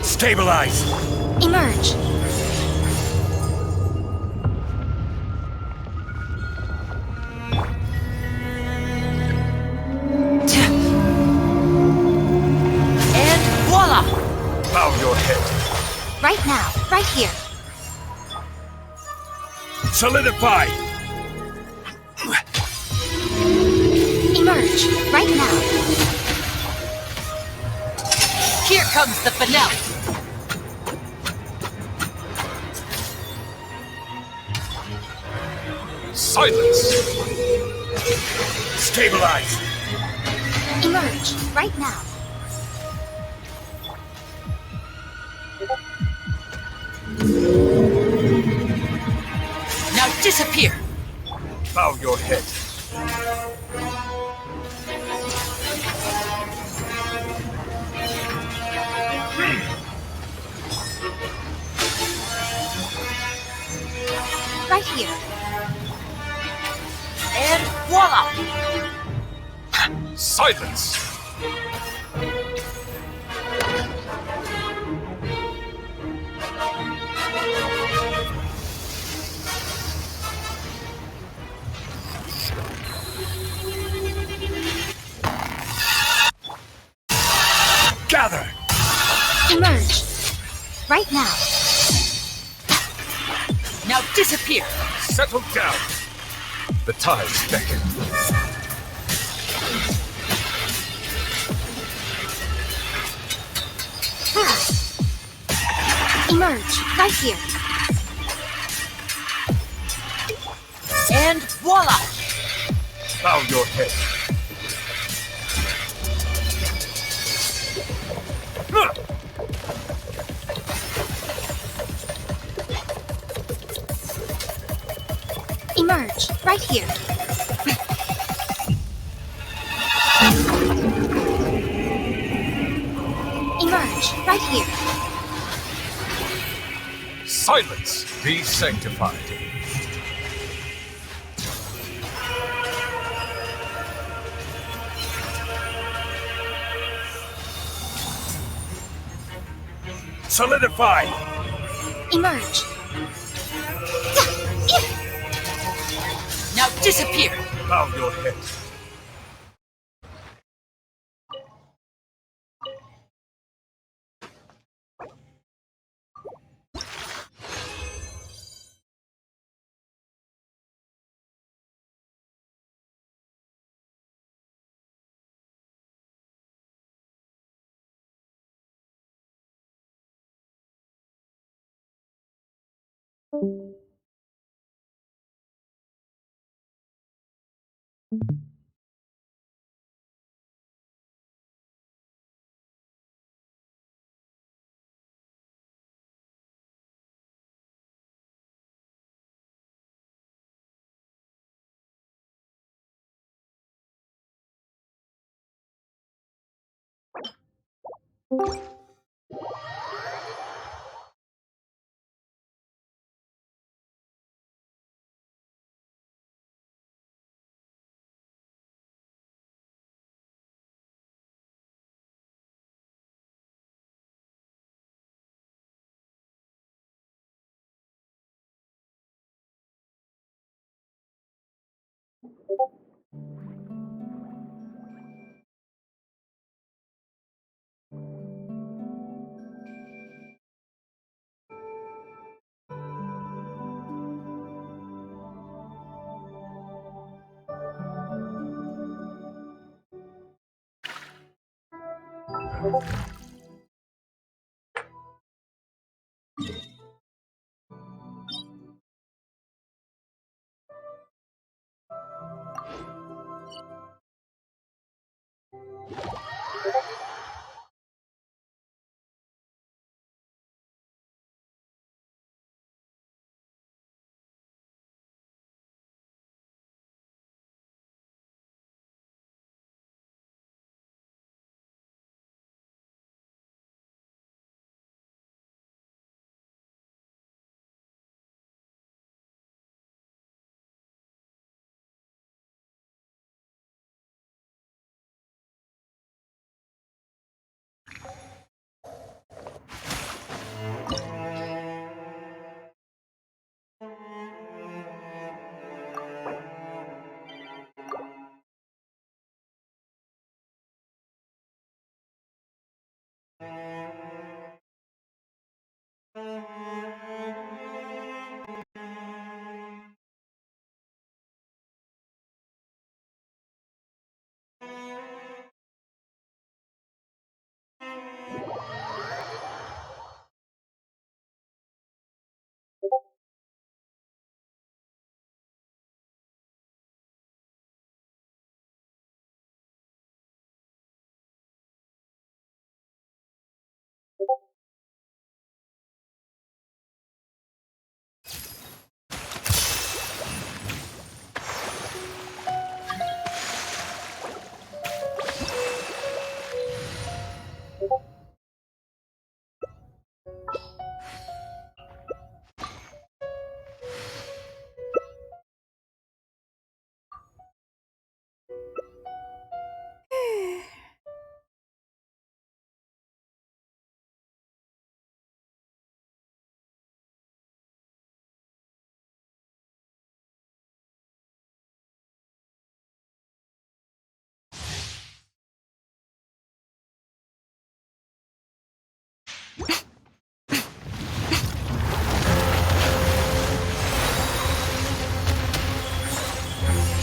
Stabilize! Emerge! And voila! Bow your head. Right now, right here. Solidify! Emerge! Right now. Here comes the finale! Silence! Stabilize! Emerge! Right now. Now disappear! Bow your head. Right here. And voila! Silence! Gather! Emerge! Right now. Now disappear! Settle down! The tides beckon. Emerge! Right here. And voila! Bow your head. Emerge, right here. Emerge, right here. Silence! Be sanctified. Solidify! Emerge. Now disappear! Bow your head.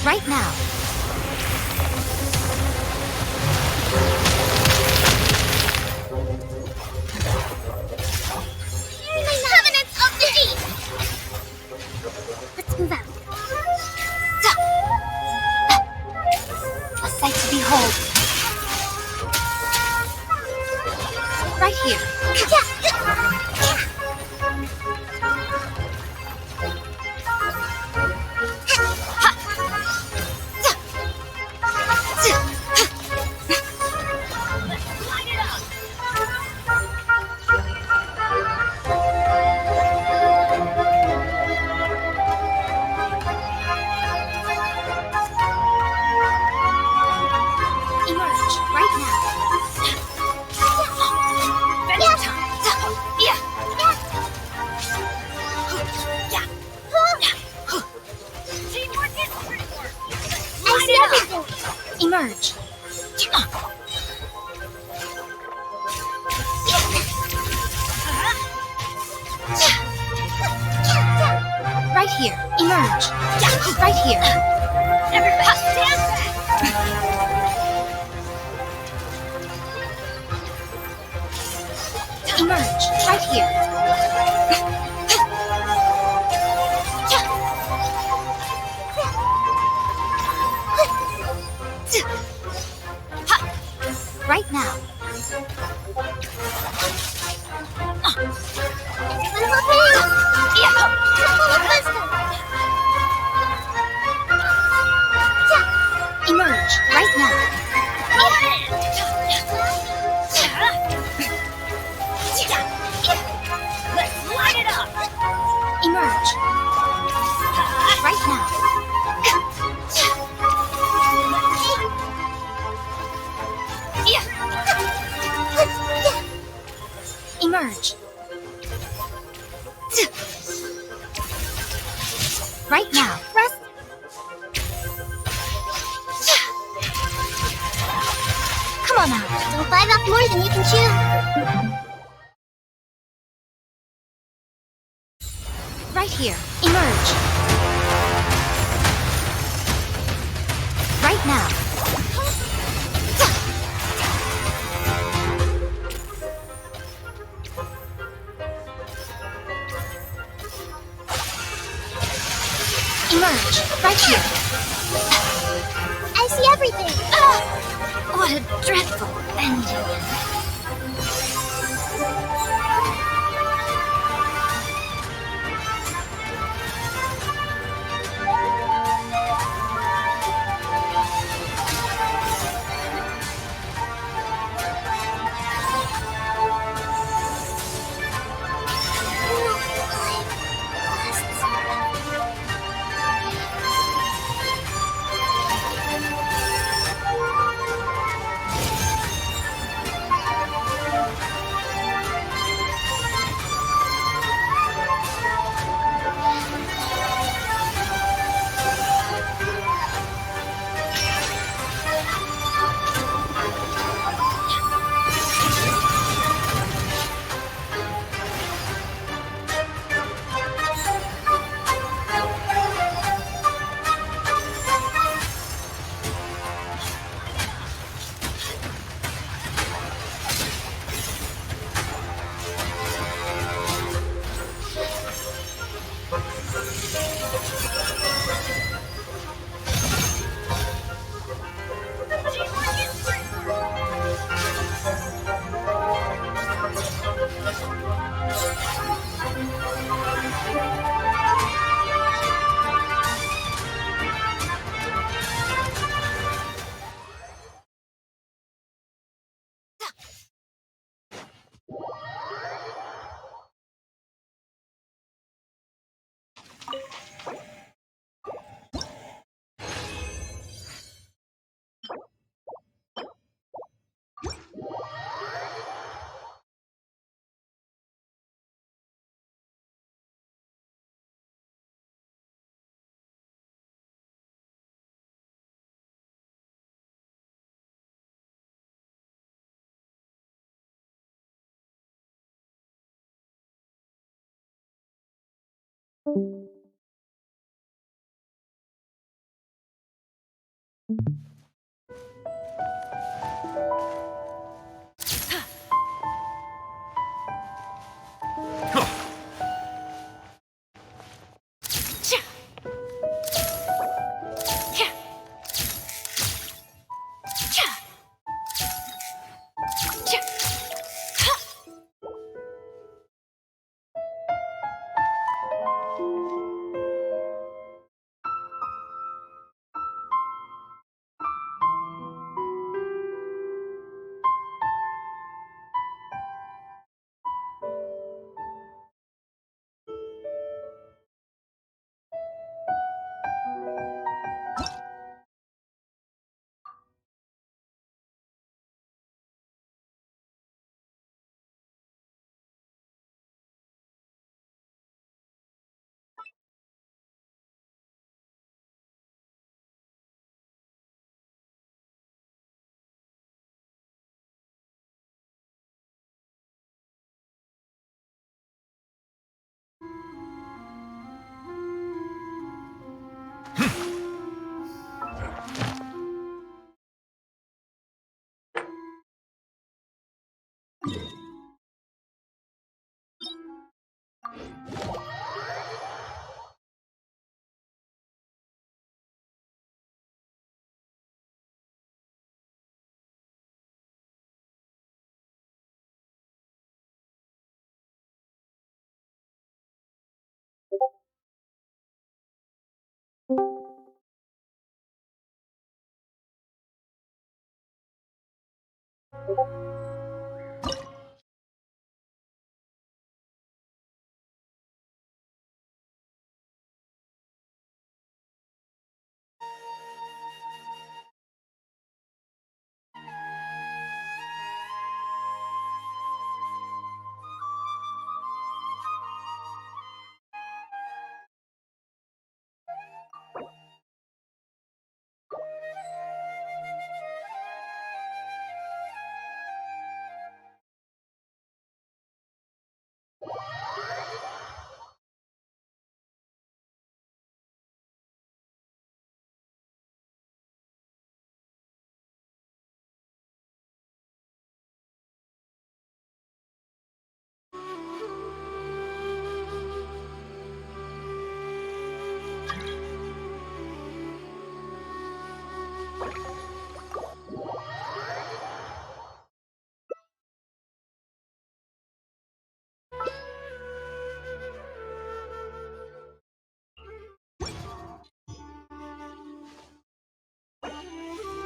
Right now. Freminet of the East! Let's move out. Behold. Right here. Emerge right now. I see everything. Emerge. Right here. Emerge. Right here. Everybody stand back. Emerge. Right here. Right now. Emerge right now. Let's light it up! Emerge right now. Emerge right now. Rest. Come on now. Don't bite off more than you can chew. Right here. Emerge. Right now. Emerge right here. I see everything. What a dreadful ending.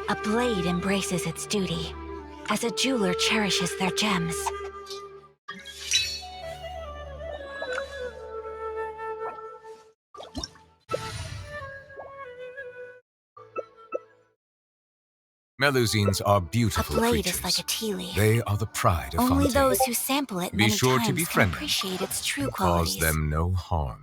A blade embraces its duty, as a jeweler cherishes their gems. Melusines are A beautiful blade creatures. is like a tea leaf. They are the pride of Only Fontaine. those who sample it Be many sure times to be can friendly. appreciate its true Cause qualities. them no harm.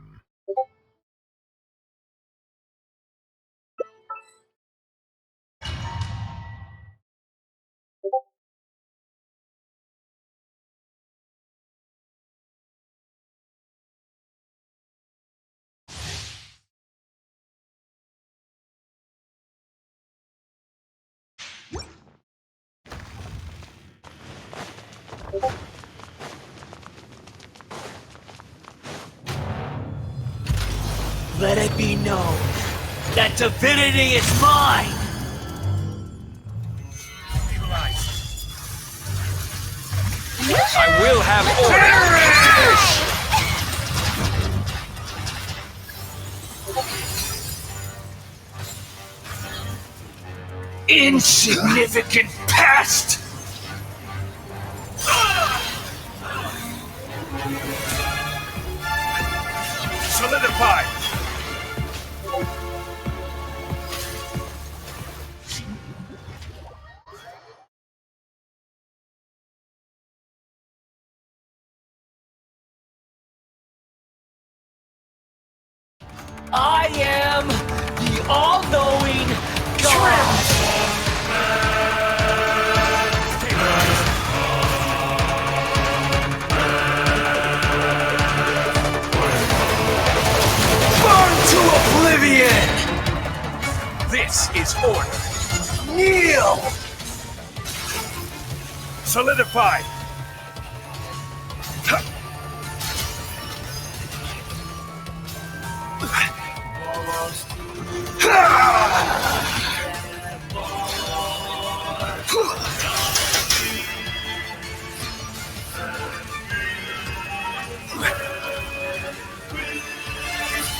Let it be known that divinity is mine! I will have order! Insignificant pest! Solidify! I am the all-knowing God! Burn to oblivion! This is order! Kneel! Solidify!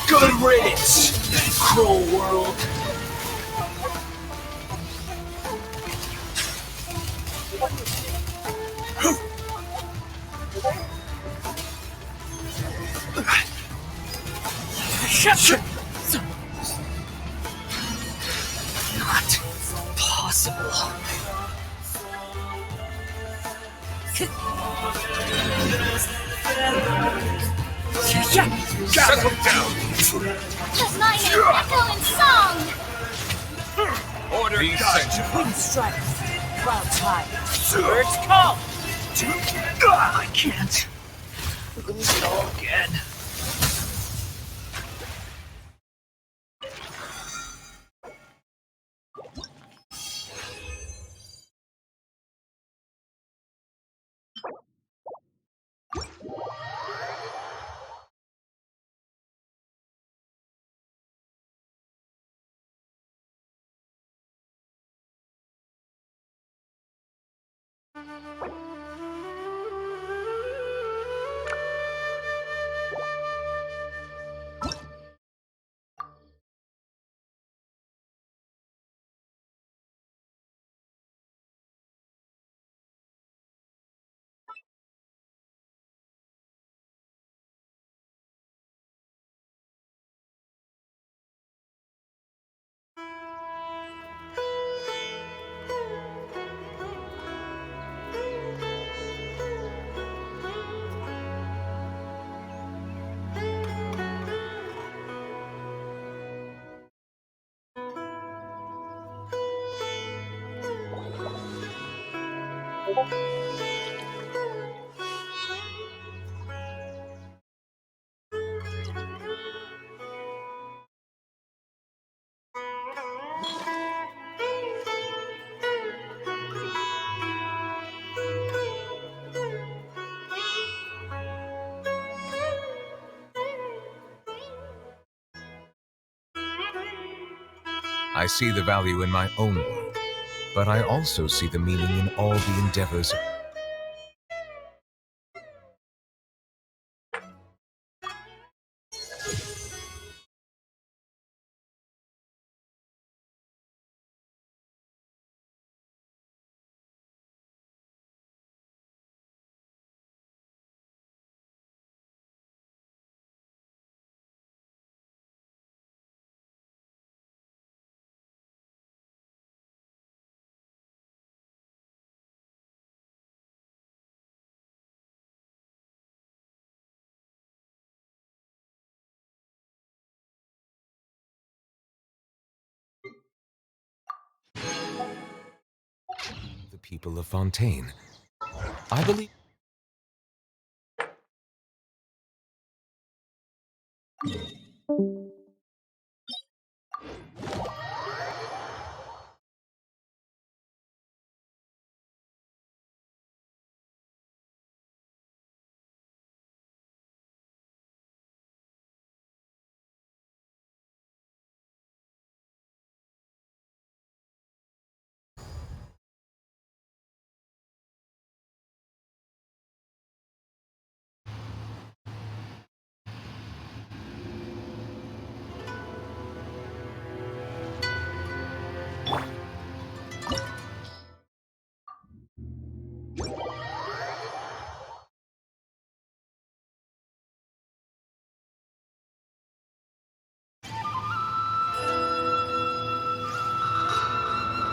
Good riddance, cruel world! Not possible. Settle down! Does my name echo in song? Order essential! Wind strikes, clouds high, birds come! I can't lose it all again. I see the value in my own world, but I also see the meaning in all the endeavors. The people of Fontaine. I believe.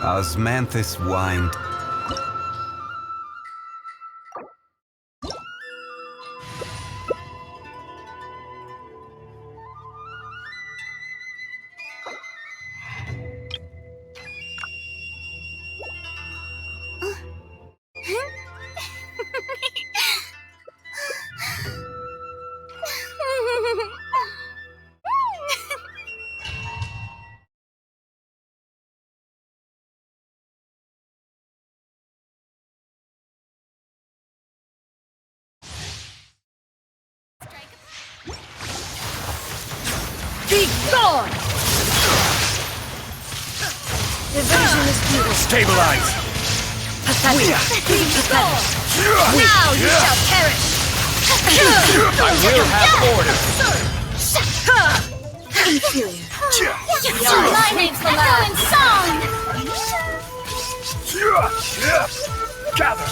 Osmanthus whined. Be gone! Evasion is futile. Stabilize! Pathetic. Be gone! Now you shall perish! I will have order! Inferior. My name's the Echoing Song! Gather!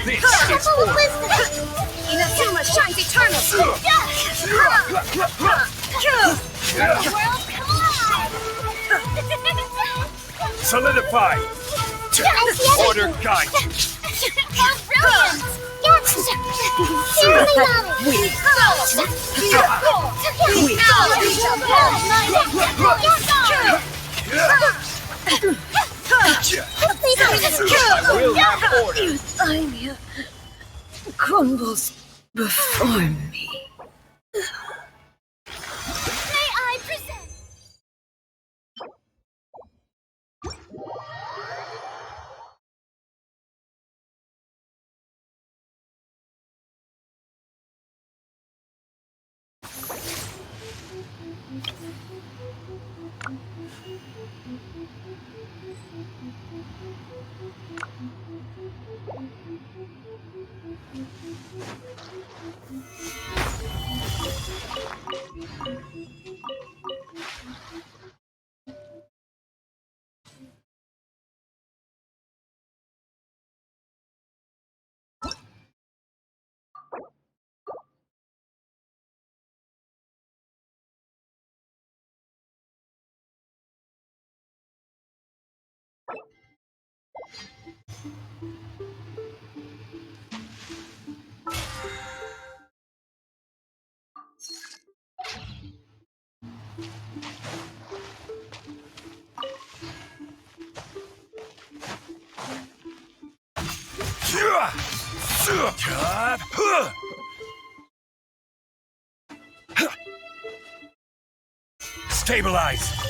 This is Who order! is this? Inazuma shines eternal! World collide! Solidify! Order guide! You're brilliant! Yes! Dearly loved! We go! We I will have order! Euthymia crumbles before me. May I present? Stabilize!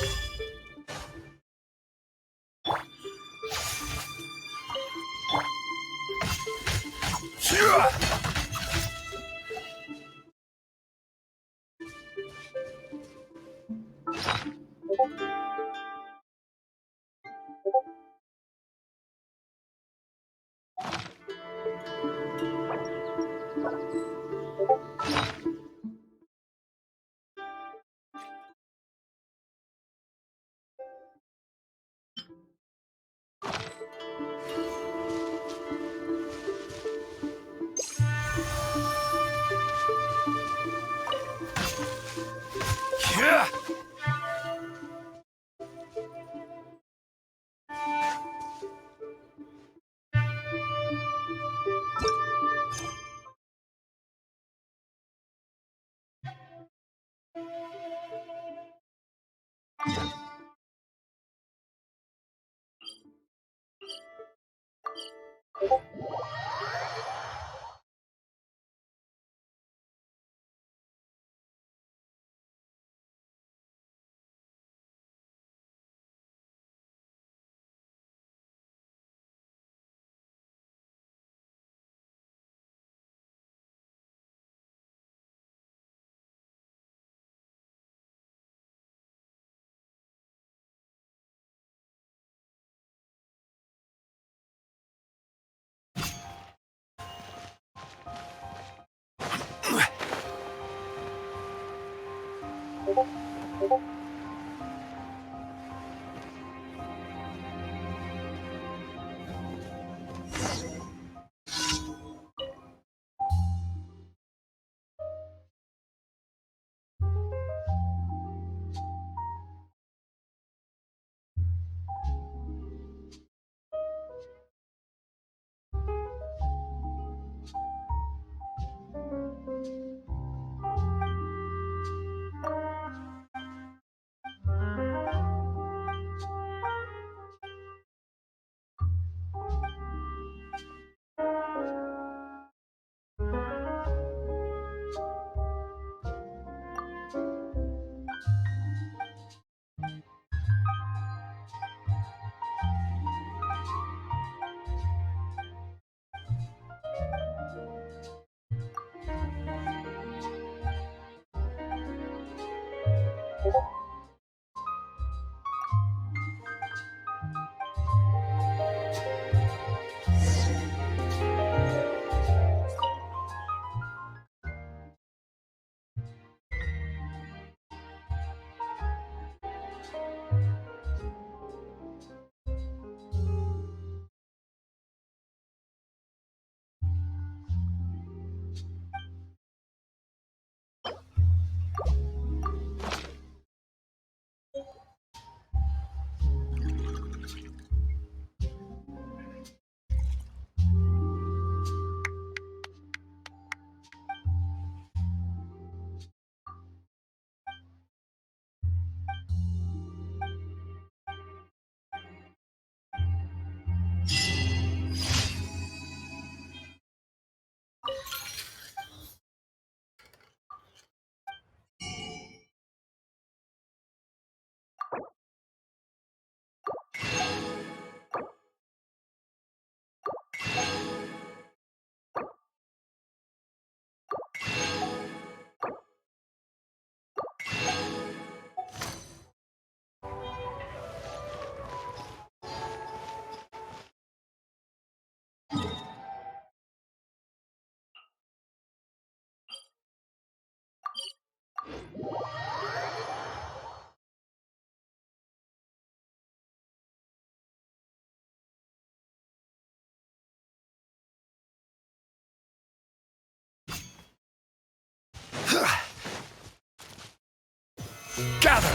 Gather!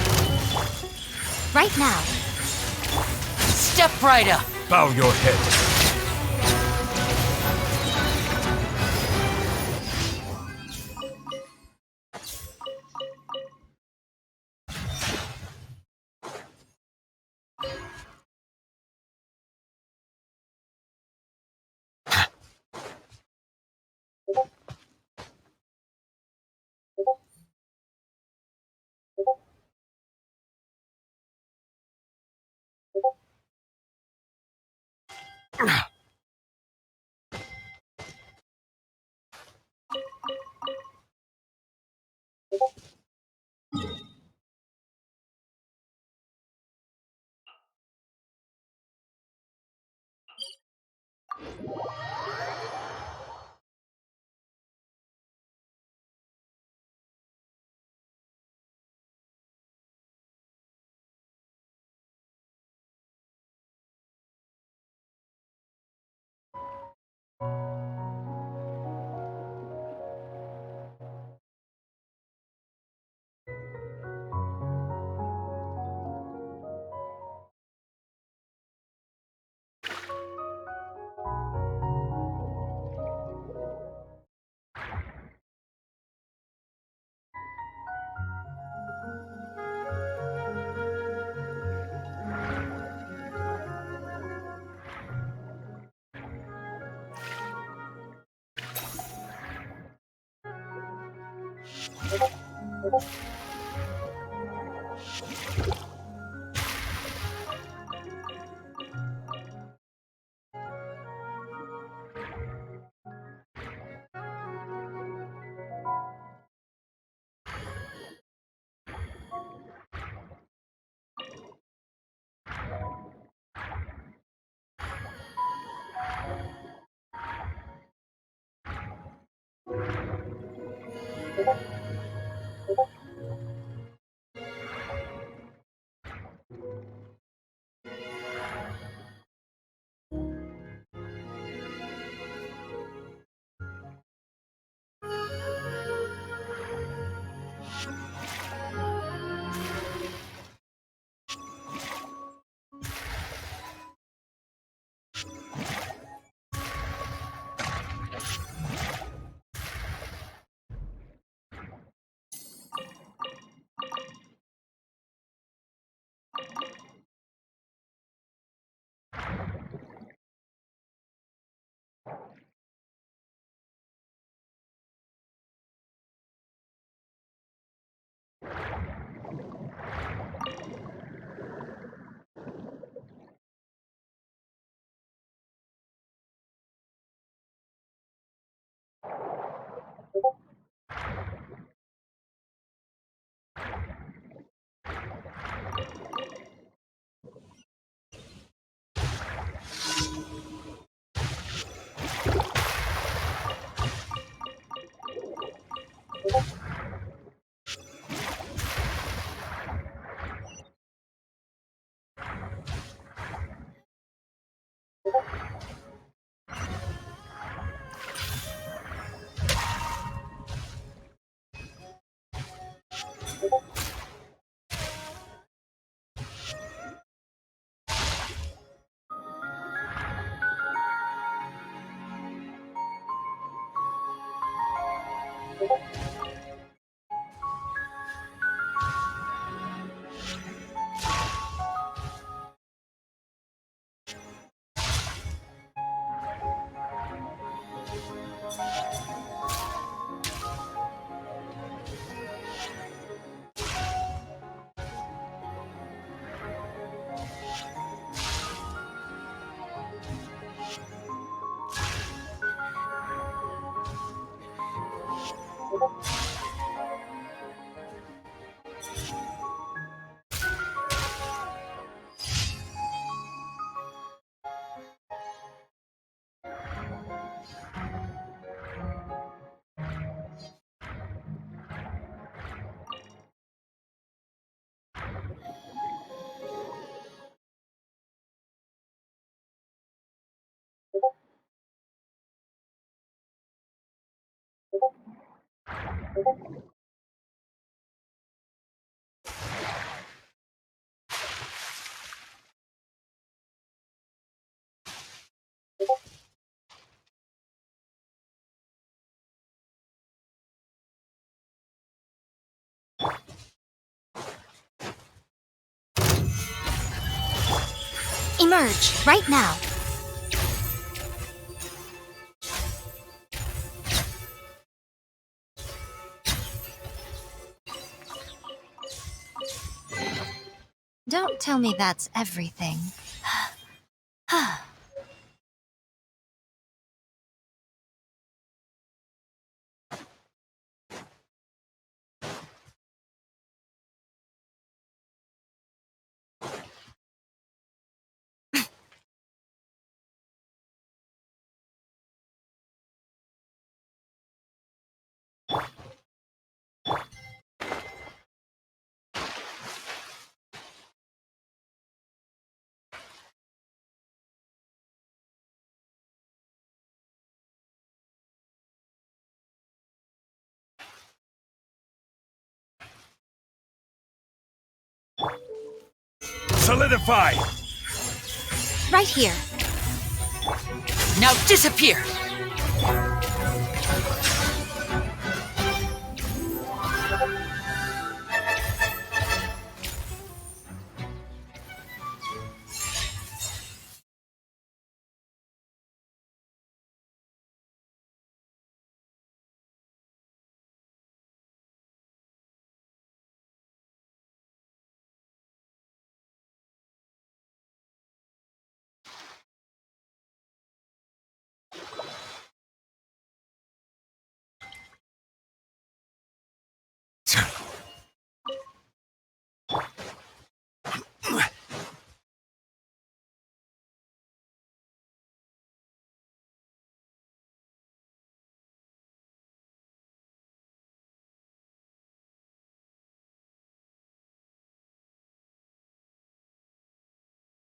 Right now. Step right up. Bow your head. Emerge, right now. Don't tell me that's everything. Solidify! Right here. Now disappear!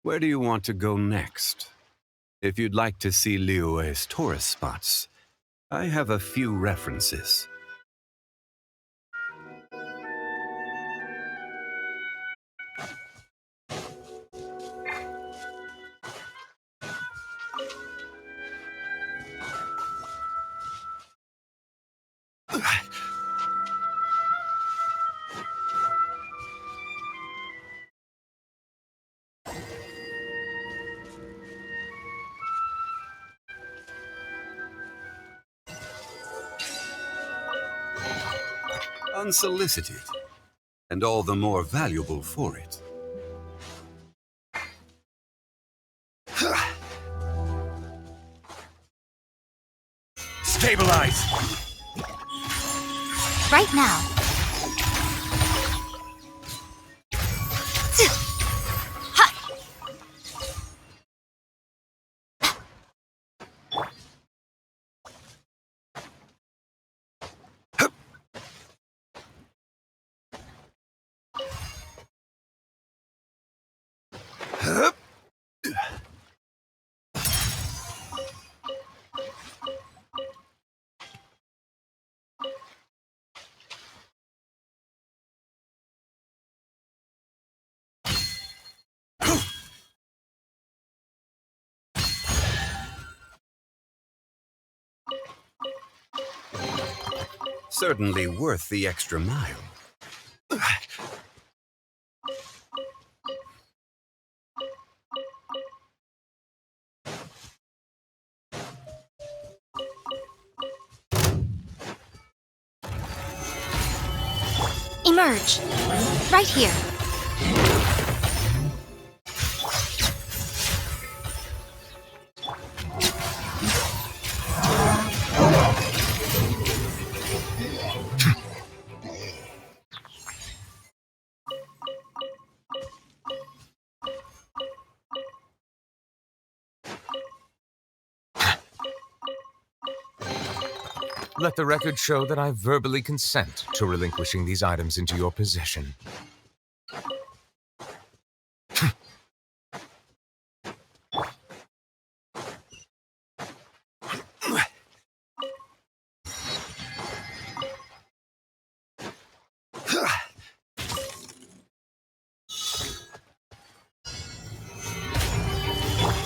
Where do you want to go next? If you'd like to see Liyue's tourist spots, I have a few references. Unsolicited, and all the more valuable for it. Stabilize! Right now. Certainly worth the extra mile. Emerge. Right here. Let the record show that I verbally consent to relinquishing these items into your possession.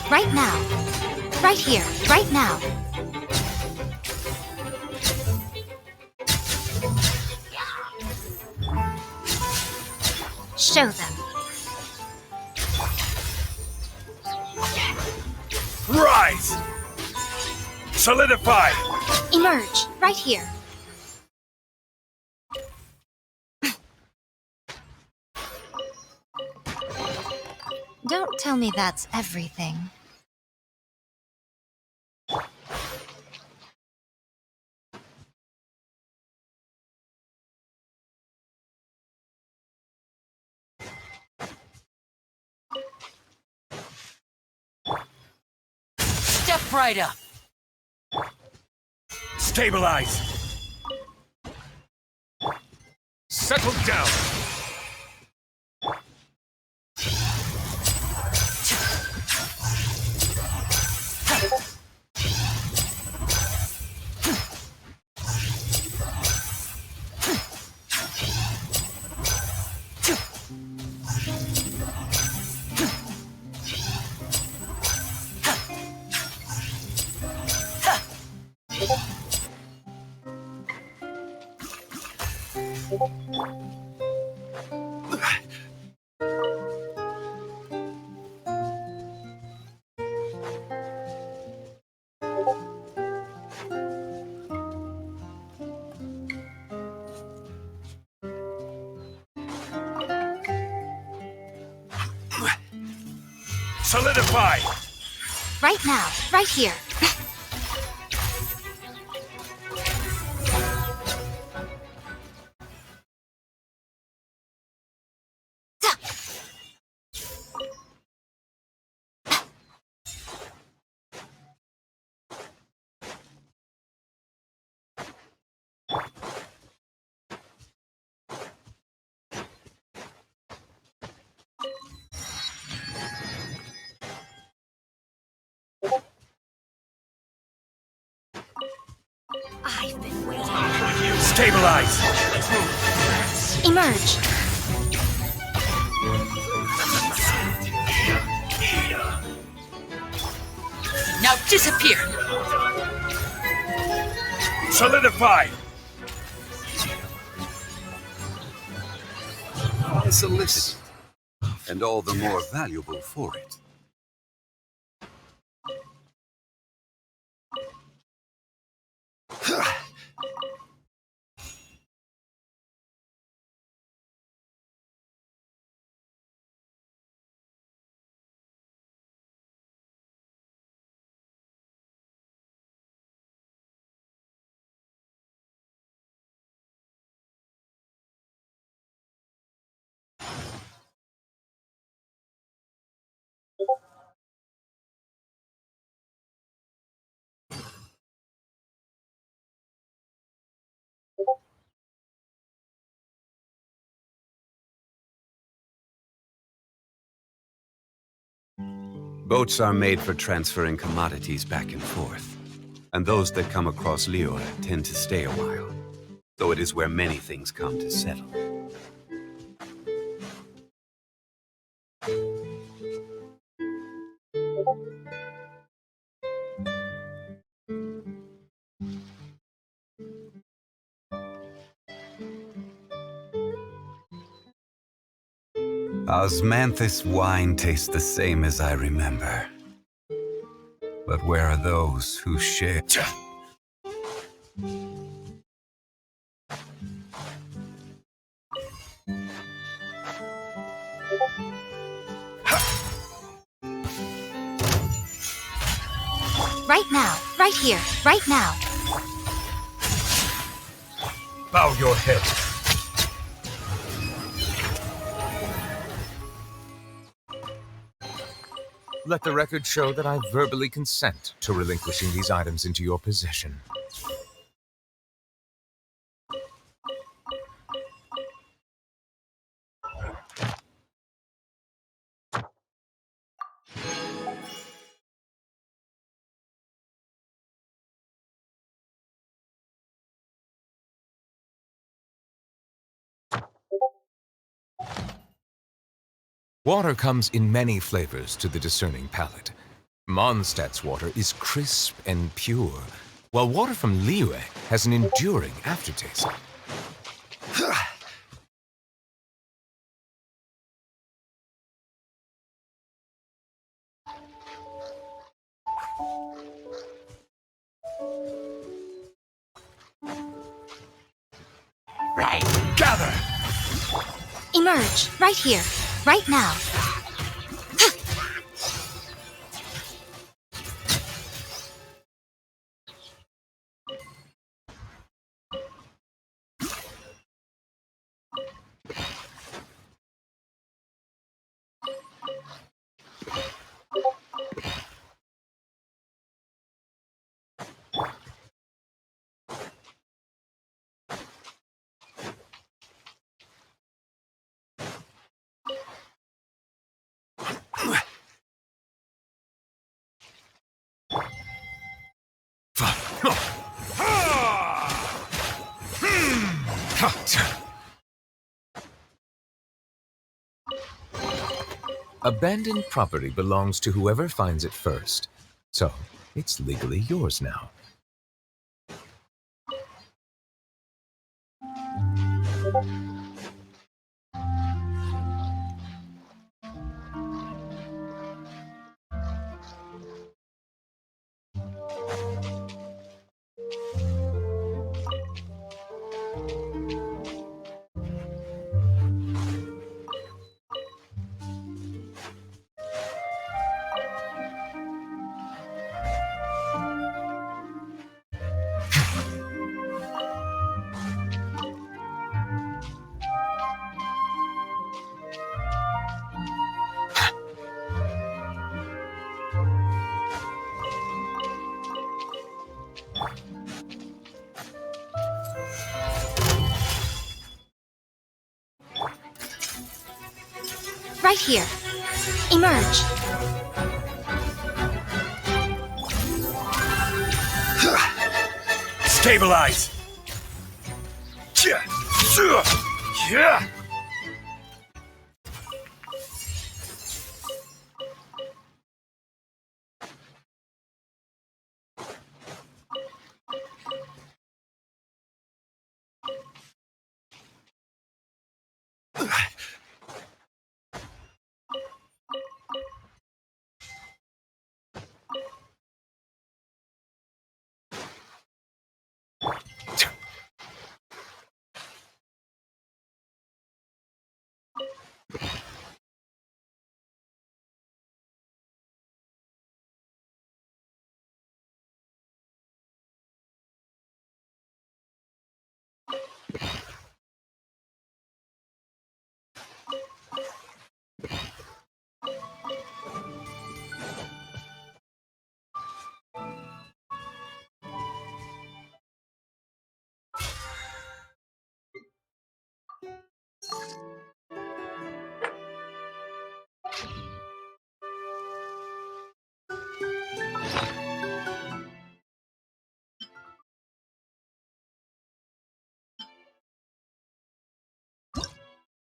Right now. Right here. Right now. Show them. Rise! Solidify! Emerge. Right here. Don't tell me that's everything. Step right up! Stabilize! Settle down! Solidify! Right now, right here. I've been waiting. Stabilize! Emerge. Now disappear! Solidify! Unsolicited, and all the more valuable for it. Boats are made for transferring commodities back and forth, and those that come across Liyue tend to stay a while, though it is where many things come to settle. Osmanthus wine tastes the same as I remember. But where are those who share? Right now, right here, right now. Bow your head. Let the record show that I verbally consent to relinquishing these items into your possession. Water comes in many flavors to the discerning palate. Mondstadt's water is crisp and pure, while water from Liyue has an enduring aftertaste. Right. Gather! Emerge. Right here. Right now. Abandoned property belongs to whoever finds it first, so it's legally yours now. right here. Emerge. Stabilize! Yeah!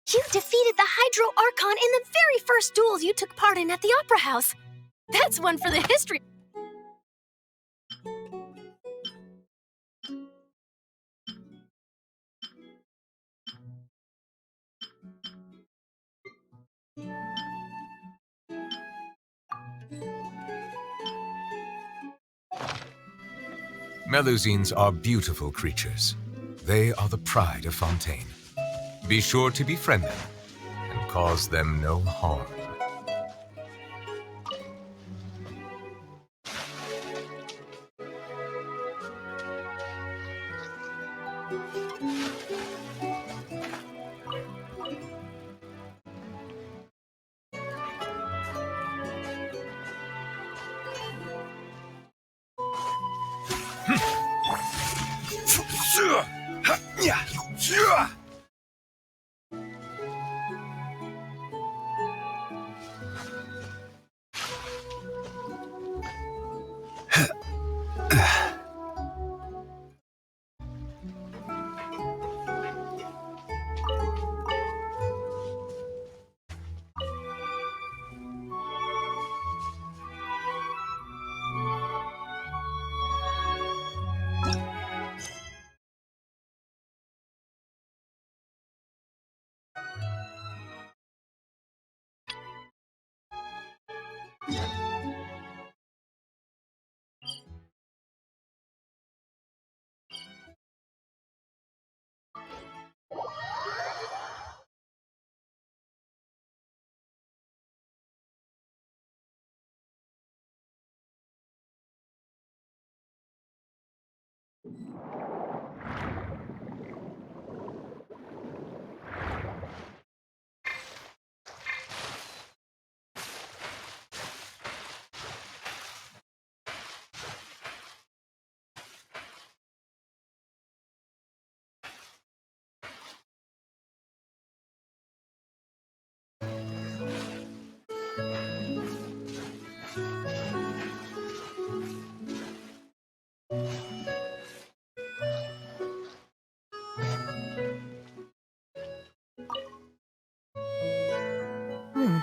You defeated the Hydro Archon in the very first duels you took part in at the Opera House. That's one for the history. Melusines are beautiful creatures. They are the pride of Fontaine. Be sure to befriend them and cause them no harm.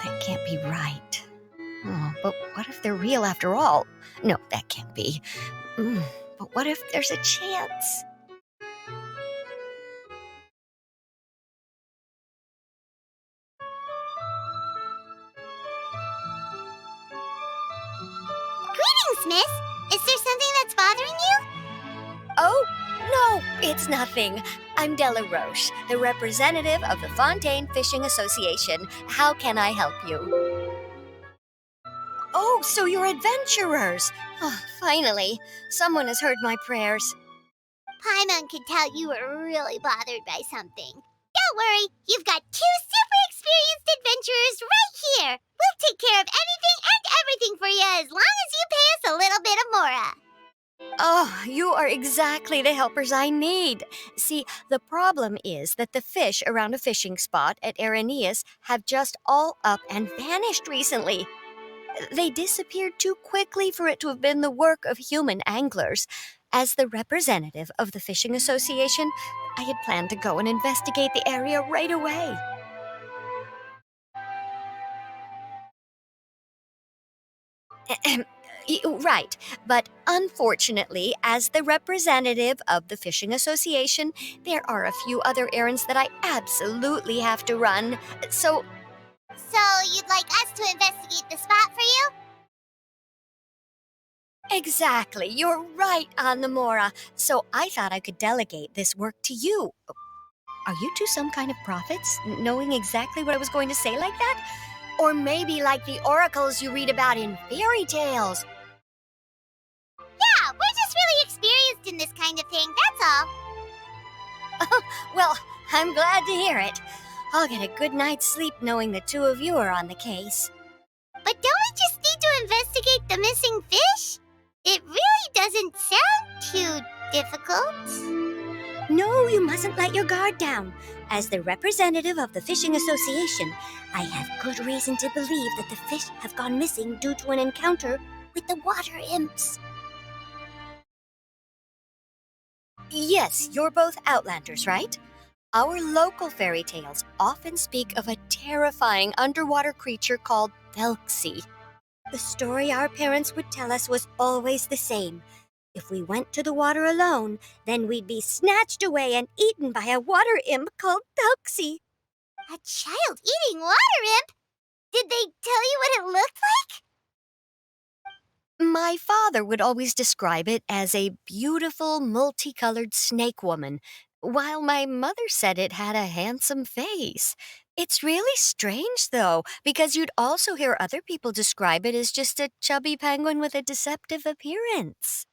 That can't be right. Oh, but what if they're real after all? No, that can't be. But what if there's a chance? Greetings, miss. Is there something that's bothering you? Oh, no, it's nothing. I'm Della Roche, the representative of the Fontaine Fishing Association. How can I help you? Oh, so you're adventurers. Oh, finally, someone has heard my prayers. Paimon could tell you were really bothered by something. Don't worry, you've got 2 super experienced adventurers right here. We'll take care of anything and everything for you as long as you pay us a little bit of mora. Oh, you are exactly the helpers I need. See, the problem is that the fish around a fishing spot at Irenaeus have just all up and vanished recently. They disappeared too quickly for it to have been the work of human anglers. As the representative of the Fishing Association, I had planned to go and investigate the area right away. Ahem. Right, but unfortunately, as the representative of the Fishing Association, there are a few other errands that I absolutely have to run. So, So you'd like us to investigate the spot for you? exactly, you're right, Anamora. So I thought I could delegate this work to you. Are you two some kind of prophets, knowing exactly what I was going to say like that? Or maybe like the oracles you read about in fairy tales? Yeah, we're just really experienced in this kind of thing, that's all. Well, I'm glad to hear it. I'll get a good night's sleep knowing the two of you are on the case. But don't we just need to investigate the missing fish? It really doesn't sound too difficult. No, you mustn't let your guard down. As the representative of the Fishing Association, I have good reason to believe that the fish have gone missing due to an encounter with the water imps. Yes, you're both Outlanders, right? Our local fairy tales often speak of a terrifying underwater creature called Thelxie. The story our parents would tell us was always the same. If we went to the water alone, then we'd be snatched away and eaten by a water imp called Thelxie. A child eating water imp? Did they tell you what it looked like? My father would always describe it as a beautiful, multicolored snake woman, while my mother said it had a handsome face. It's really strange, though, because you'd also hear other people describe it as just a chubby penguin with a deceptive appearance.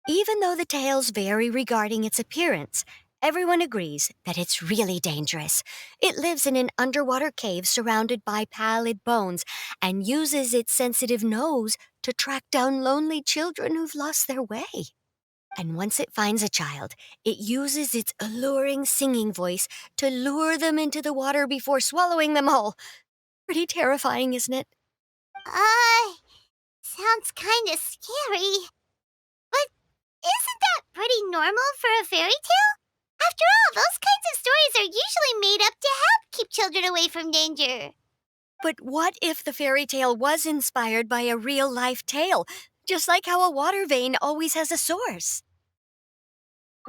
Even though the tales vary regarding its appearance, everyone agrees that it's really dangerous. It lives in an underwater cave surrounded by pallid bones and uses its sensitive nose to track down lonely children who've lost their way. And once it finds a child, it uses its alluring singing voice to lure them into the water before swallowing them all. Pretty terrifying, isn't it? Sounds kinda scary. But isn't that pretty normal for a fairy tale? After all, those kinds of stories are usually made up to help keep children away from danger. But what if the fairy tale was inspired by a real life tale, just like how a water vein always has a source?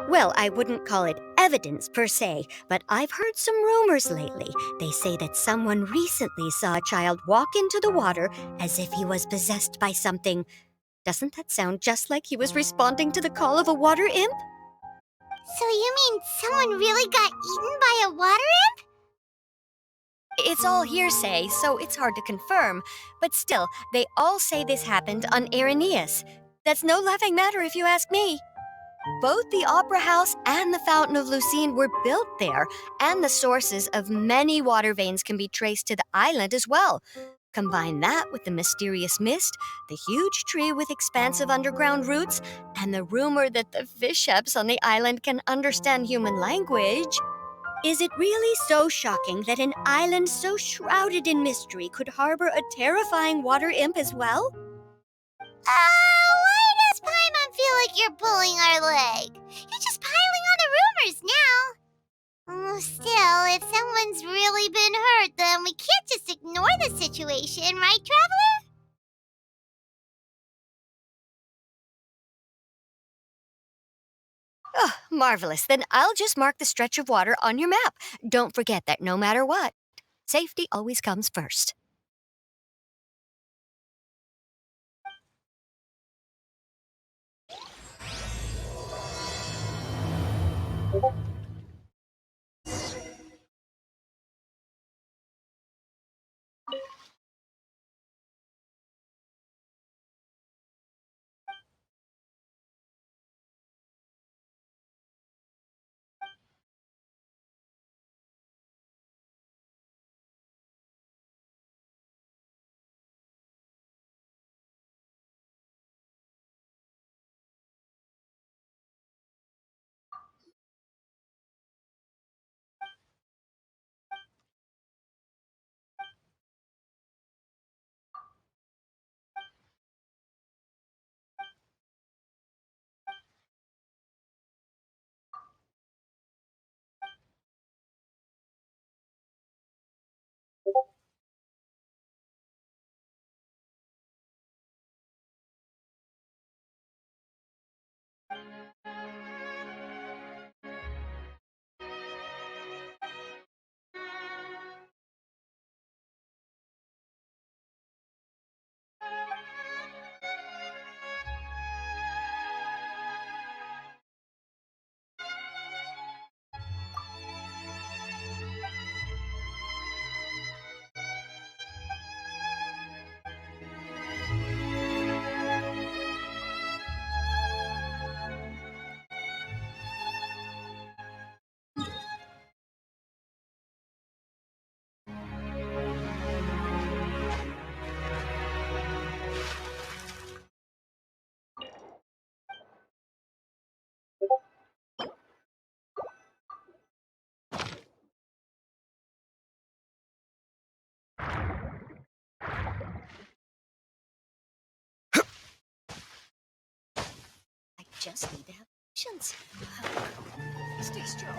Well, I wouldn't call it evidence per se, but I've heard some rumors lately. They say that someone recently saw a child walk into the water as if he was possessed by something. Doesn't that sound just like he was responding to the call of a water imp? So you mean someone really got eaten by a water imp? It's all hearsay, so it's hard to confirm. But still, they all say this happened on Irenaeus. That's no laughing matter if you ask me. Both the Opera House and the Fountain of Lucine were built there, and the sources of many water veins can be traced to the island as well. Combine that with the mysterious mist, the huge tree with expansive underground roots, and the rumor that the fish-heps on the island can understand human language. Is it really so shocking that an island so shrouded in mystery could harbor a terrifying water imp as well? Why does Paimon feel like you're pulling our leg? You're just piling on the rumors now. Still, if someone's really been hurt, then we can't just ignore the situation, right, Traveler? Oh, marvelous. Then I'll just mark the stretch of water on your map. Don't forget that no matter what, safety always comes first. just need to have patience. Stay strong.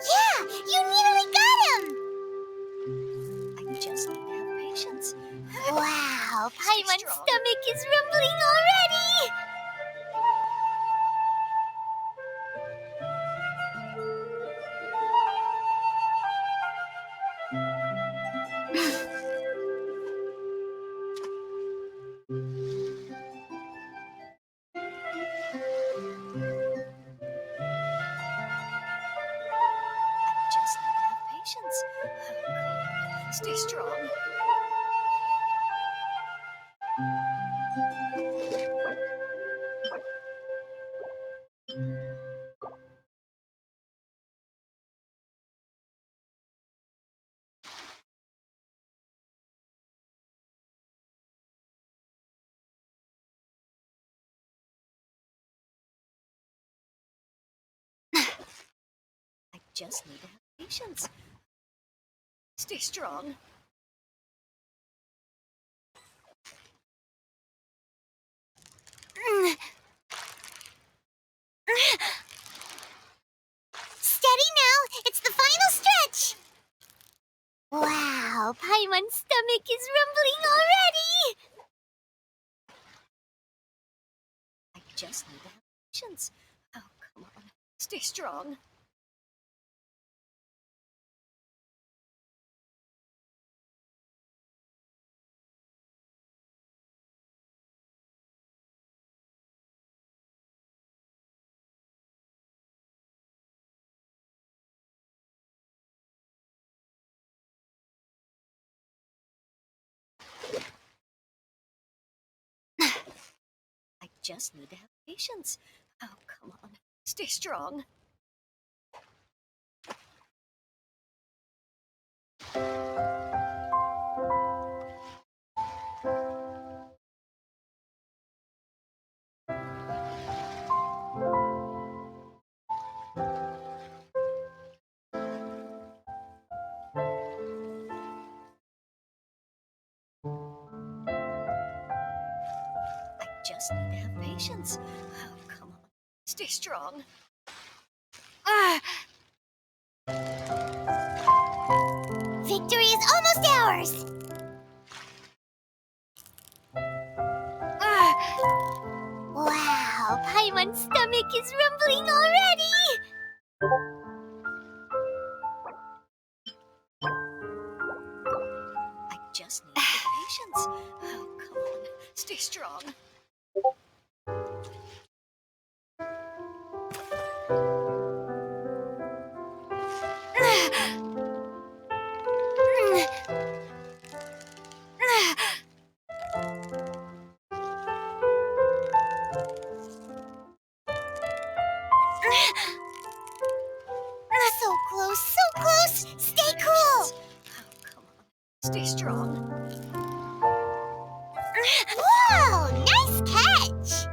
Yeah, you nearly got him! I just need to have patience. Wow, Stay Paimon's strong. stomach is rumbling already! I just need to have patience. Stay strong. I just need to have patience. Stay strong. Steady now, it's the final stretch! Wow, Paimon's stomach is rumbling already! I just need to have patience. Oh, come on. Stay strong. I just need to have patience. Oh, come on. Stay strong. I just need to have patience. Oh, come on. Stay strong. Victory is almost ours! Wow, Paimon's stomach is rumbling already! I just need to have patience. Oh, come on. Stay strong. So close, so close! Stay cool! Oh, come on. Stay strong. Whoa, nice catch!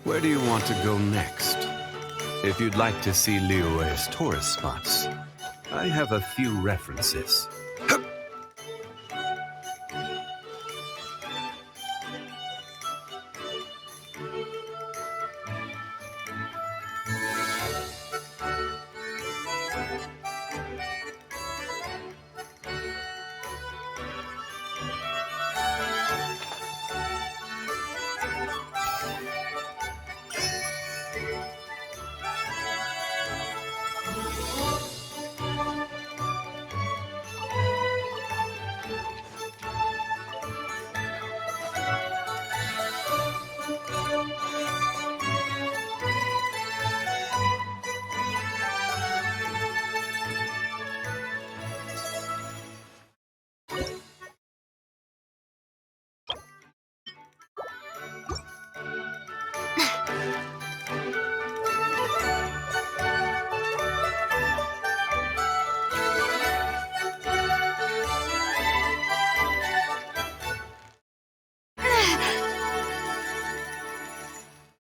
Where do you want to go next? If you'd like to see Liyue's tourist spots, I have a few references.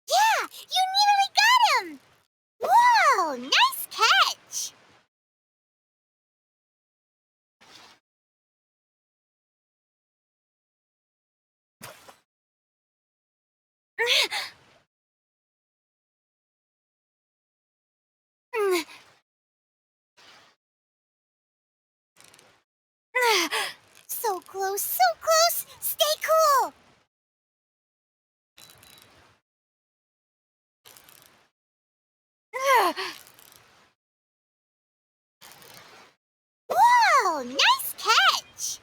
Yeah, you nearly got him! Whoa, nice catch! So close, so close! Stay cool! Whoa, nice catch!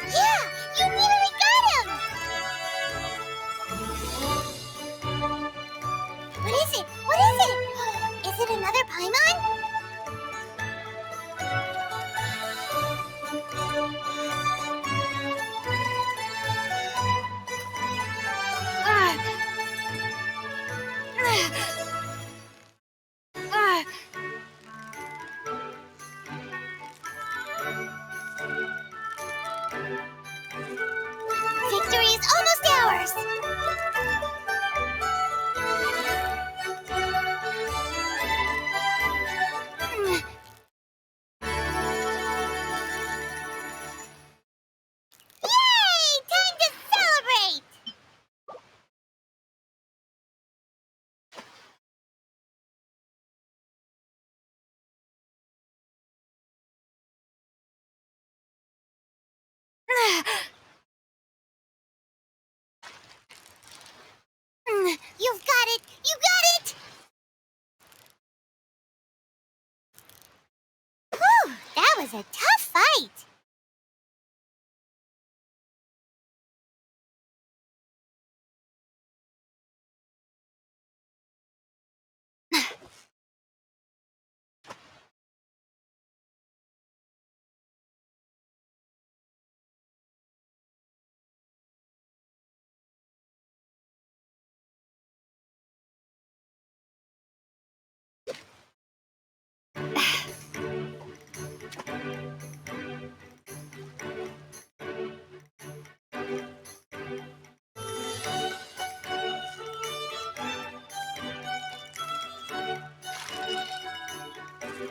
Yeah, you nearly got him! What is it? What is it? Is it another Paimon? Victory is almost ours! Yay! Time to celebrate! You've got it! You got it! Whew, that was a tough fight!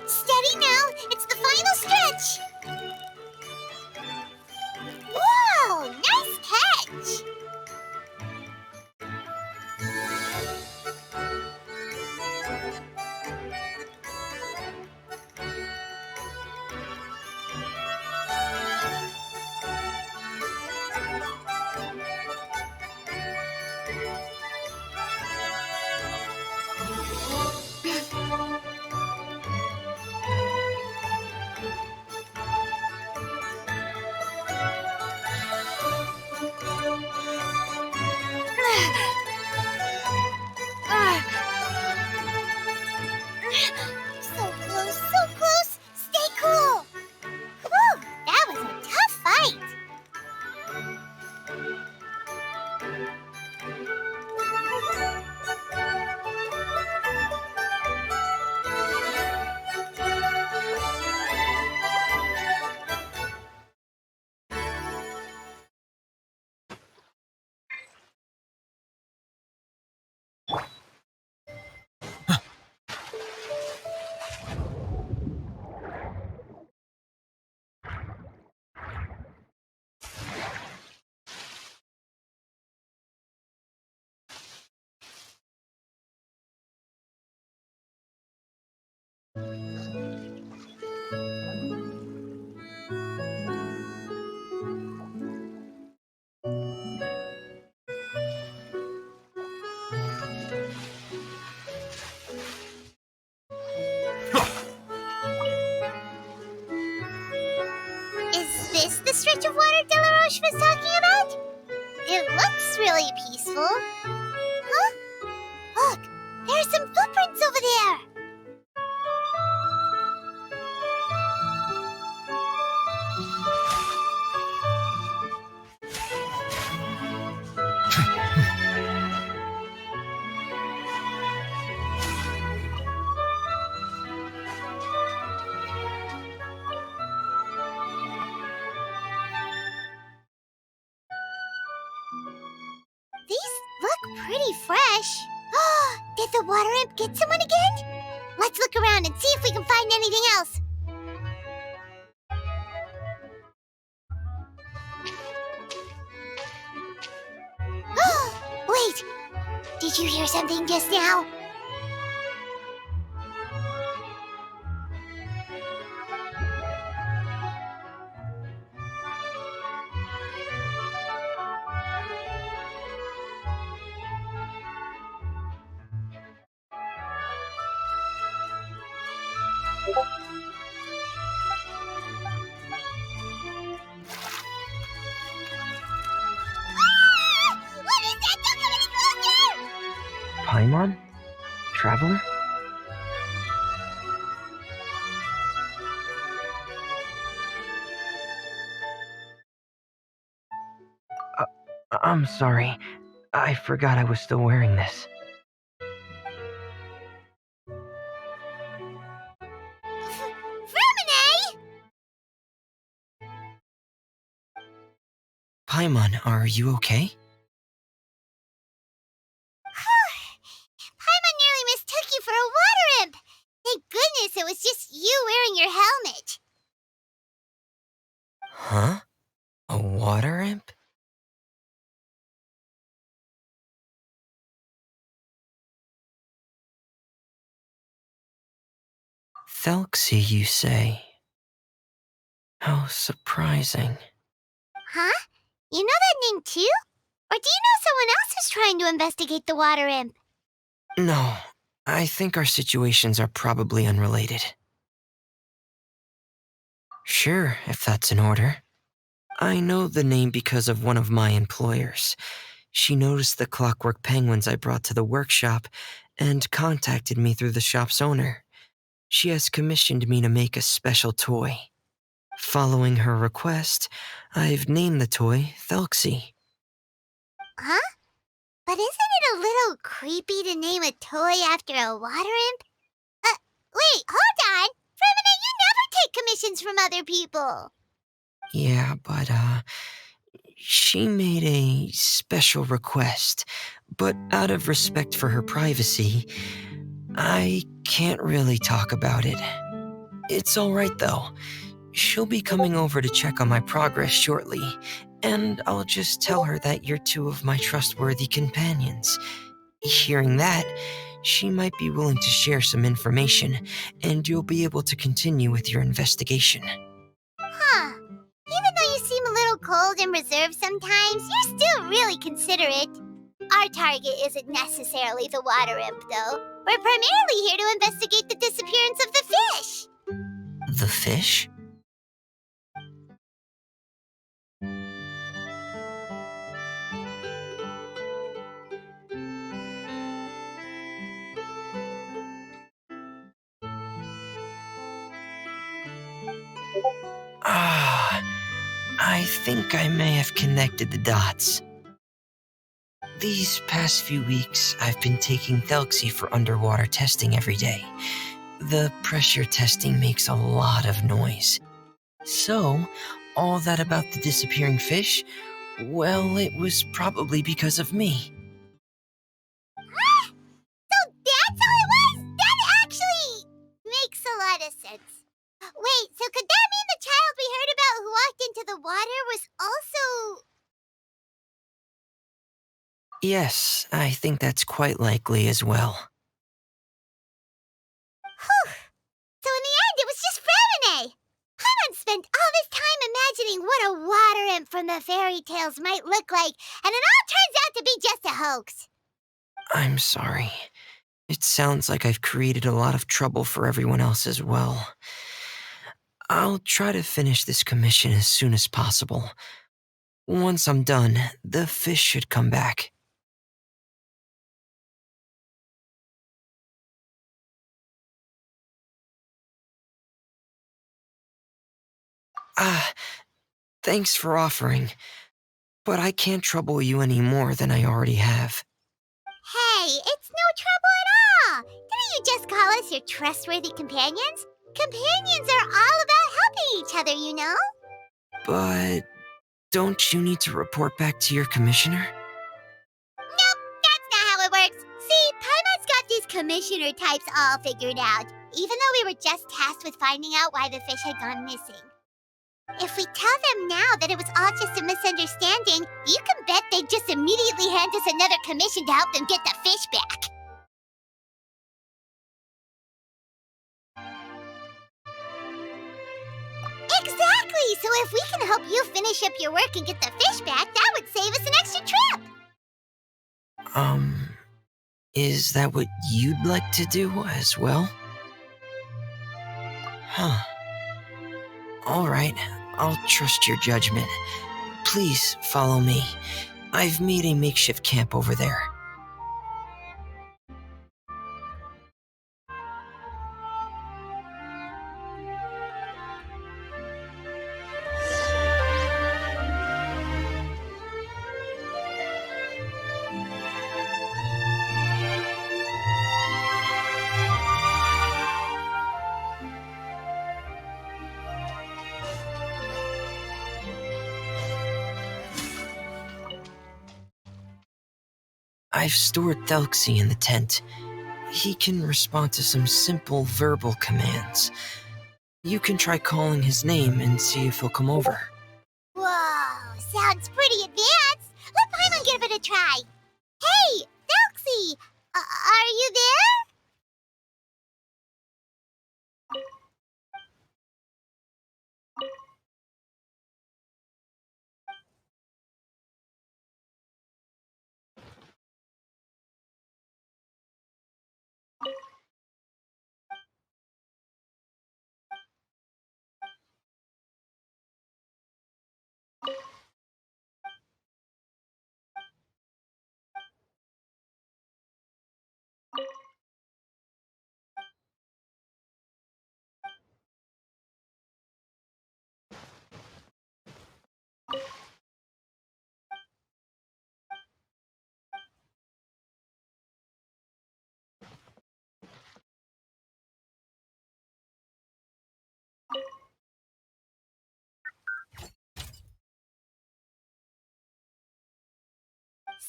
Steady now! It's the final stretch! Whoa! Nice catch! stretch of water Delaroche was talking about? It looks really peaceful. Huh? Look, there are some footprints over there. These look pretty fresh. Did the water imp get someone again? Let's look around and see if we can find anything else. Wait, did you hear something just now? What is that? Don't come any closer! Paimon? Traveler? I'm sorry. I forgot I was still wearing this. Freminet! Paimon, are you okay? Paimon nearly mistook you for a water imp. Thank goodness it was just you wearing your helmet. Huh? A water imp? Thelxie, you say? How surprising. Huh? You know that name too? Or do you know someone else who's trying to investigate the water imp? No, I think our situations are probably unrelated. Sure, if that's in order. I know the name because of one of my employers. She noticed the clockwork penguins I brought to the workshop and contacted me through the shop's owner. She has commissioned me to make a special toy. Following her request, I've named the toy Thelxie. Huh? But isn't it a little creepy to name a toy after a water imp? Wait, hold on! Freminet, you never take commissions from other people! Yeah, but, she made a special request, but out of respect for her privacy, I can't really talk about it. It's alright though. She'll be coming over to check on my progress shortly, and I'll just tell her that you're two of my trustworthy companions. Hearing that, she might be willing to share some information, and you'll be able to continue with your investigation. Huh. Even though you seem a little cold and reserved sometimes, you're still really considerate. Our target isn't necessarily the water imp, though. We're primarily here to investigate the disappearance of the fish. The fish? Ah, I think I may have connected the dots. These past few weeks, I've been taking Thelxie for underwater testing every day. The pressure testing makes a lot of noise. So, all that about the disappearing fish? Well, it was probably because of me. So that's all it was? That actually makes a lot of sense. Wait, so could that mean the child we heard about who walked into the water was also... Yes, I think that's quite likely as well. Whew. So in the end, it was just Freminet. Paimon spent all this time imagining what a water imp from the fairy tales might look like, and it all turns out to be just a hoax. I'm sorry. It sounds like I've created a lot of trouble for everyone else as well. I'll try to finish this commission as soon as possible. Once I'm done, the fish should come back. Ah, thanks for offering, but I can't trouble you any more than I already have. Hey, it's no trouble at all. Didn't you just call us your trustworthy companions? Companions are all about helping each other, you know? But don't you need to report back to your commissioner? Nope, that's not how it works. See, Paimon's got these commissioner types all figured out, even though we were just tasked with finding out why the fish had gone missing. If we tell them now that it was all just a misunderstanding, you can bet they'd just immediately hand us another commission to help them get the fish back. Exactly! So if we can help you finish up your work and get the fish back, that would save us an extra trip! Is that what you'd like to do as well? Huh. Alright, I'll trust your judgment. Please follow me. I've made a makeshift camp over there. I've stored Thelxie in the tent. He can respond to some simple verbal commands. You can try calling his name and see if he'll come over. Whoa, sounds pretty advanced. Let Paimon give it a try. Hey, Thelxie, are you there?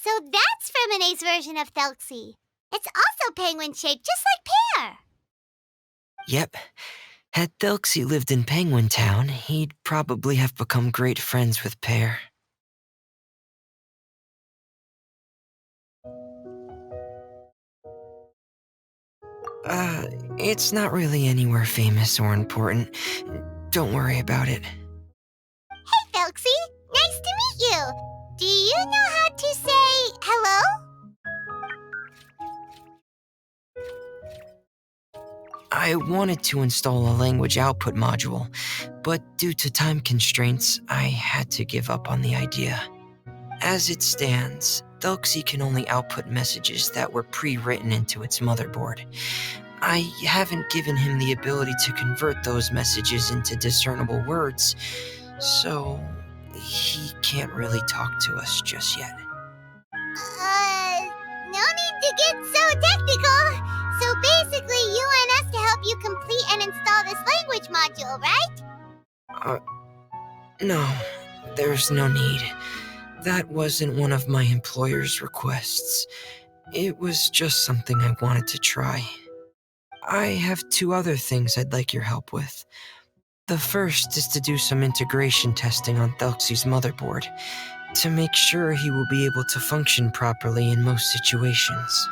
So that's Freminet's version of Thelxie. It's also penguin-shaped, just like Pear. Yep. Had Thelxie lived in Penguin Town, he'd probably have become great friends with Pear. It's not really anywhere famous or important. Don't worry about it. Hey, Thelxie, nice to meet you. Do you know how to say hello? I wanted to install a language output module, but due to time constraints, I had to give up on the idea. As it stands, Thelxie can only output messages that were pre-written into its motherboard. I haven't given him the ability to convert those messages into discernible words, so he can't really talk to us just yet. No need to get so technical. So basically, you want us to help you complete and install this language module, right? No, there's no need. That wasn't one of my employer's requests. It was just something I wanted to try. I have 2 other things I'd like your help with. The first is to do some integration testing on Thelxie's motherboard, to make sure he will be able to function properly in most situations.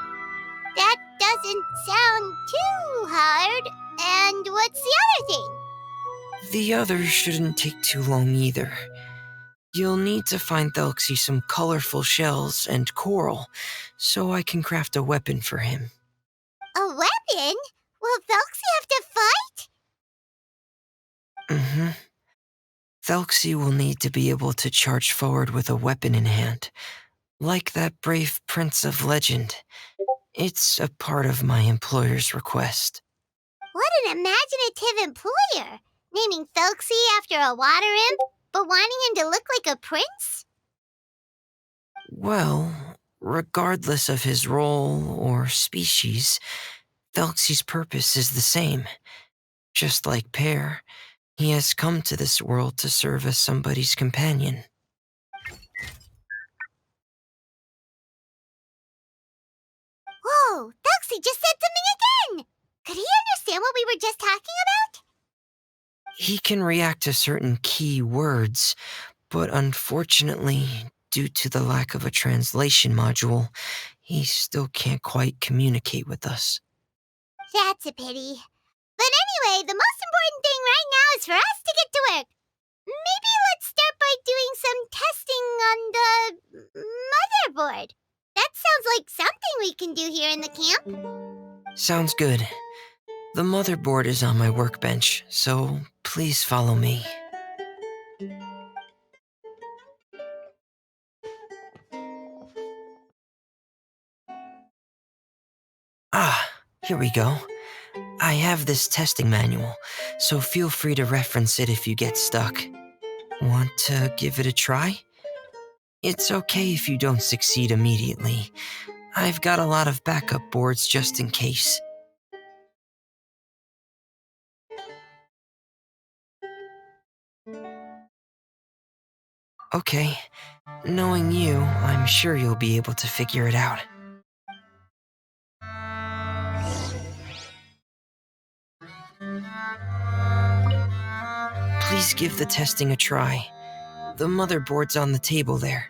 That doesn't sound too hard. And what's the other thing? The other shouldn't take too long either. You'll need to find Thelxie some colorful shells and coral, so I can craft a weapon for him. A weapon? Will Thelxie have to fight? Mm-hmm. Thelxie will need to be able to charge forward with a weapon in hand, like that brave prince of legend. It's a part of my employer's request. What an imaginative employer! Naming Felxie after a water imp, but wanting him to look like a prince? Well, regardless of his role or species, Thelxie's purpose is the same. Just like Pear, he has come to this world to serve as somebody's companion. Whoa, Felxie just said something again! Could he understand what we were just talking about? He can react to certain key words, but unfortunately, due to the lack of a translation module, he still can't quite communicate with us. That's a pity. But anyway, the most important thing right now is for us to get to work. Maybe let's start by doing some testing on the motherboard. That sounds like something we can do here in the camp. Sounds good. The motherboard is on my workbench, so please follow me. Ah, here we go. I have this testing manual, so feel free to reference it if you get stuck. Want to give it a try? It's okay if you don't succeed immediately. I've got a lot of backup boards just in case. Okay, knowing you, I'm sure you'll be able to figure it out. Please give the testing a try. The motherboard's on the table there.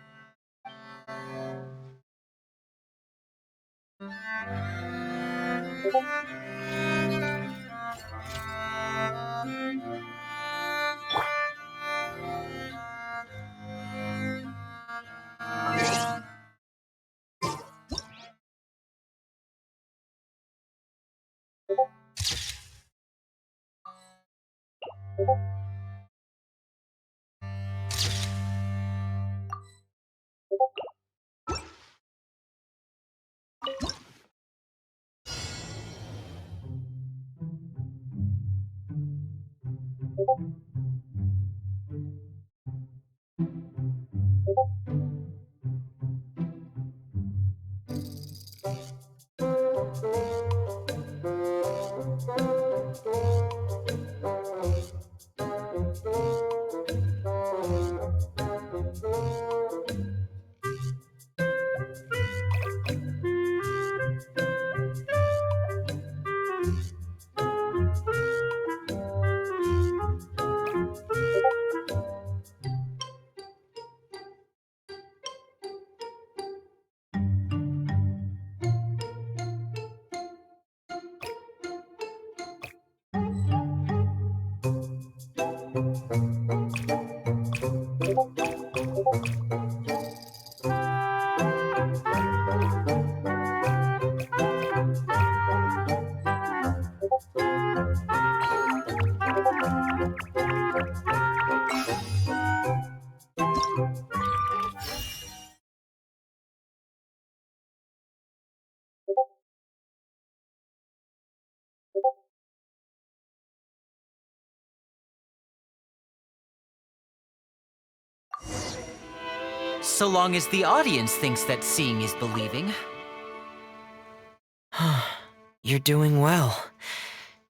So long as the audience thinks that seeing is believing. You're doing well.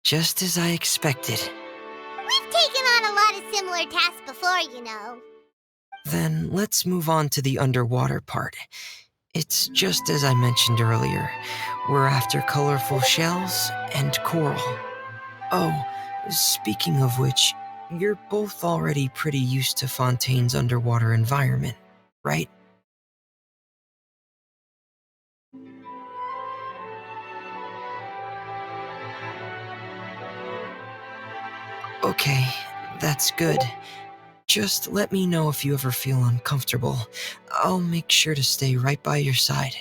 Just as I expected. We've taken on a lot of similar tasks before, you know. Then let's move on to the underwater part. It's just as I mentioned earlier. We're after colorful shells and coral. Oh, speaking of which, you're both already pretty used to Fontaine's underwater environment, right? Okay, that's good. Just let me know if you ever feel uncomfortable. I'll make sure to stay right by your side.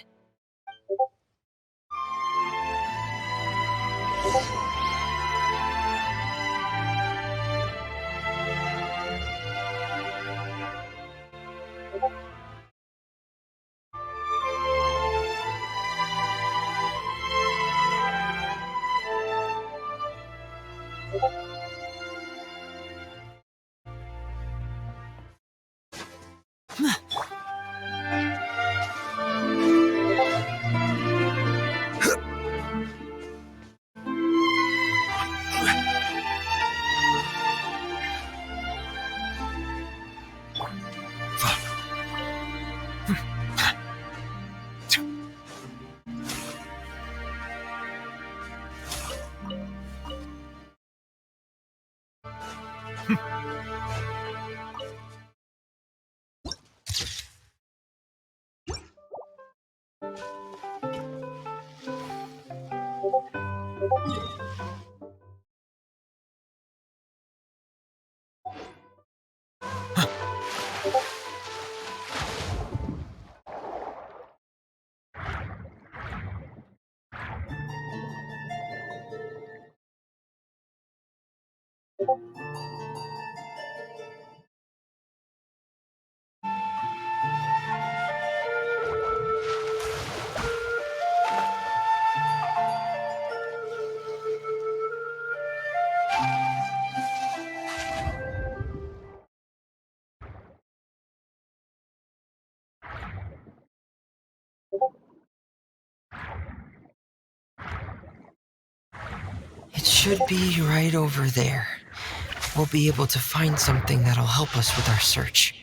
It should be right over there. We'll be able to find something that'll help us with our search.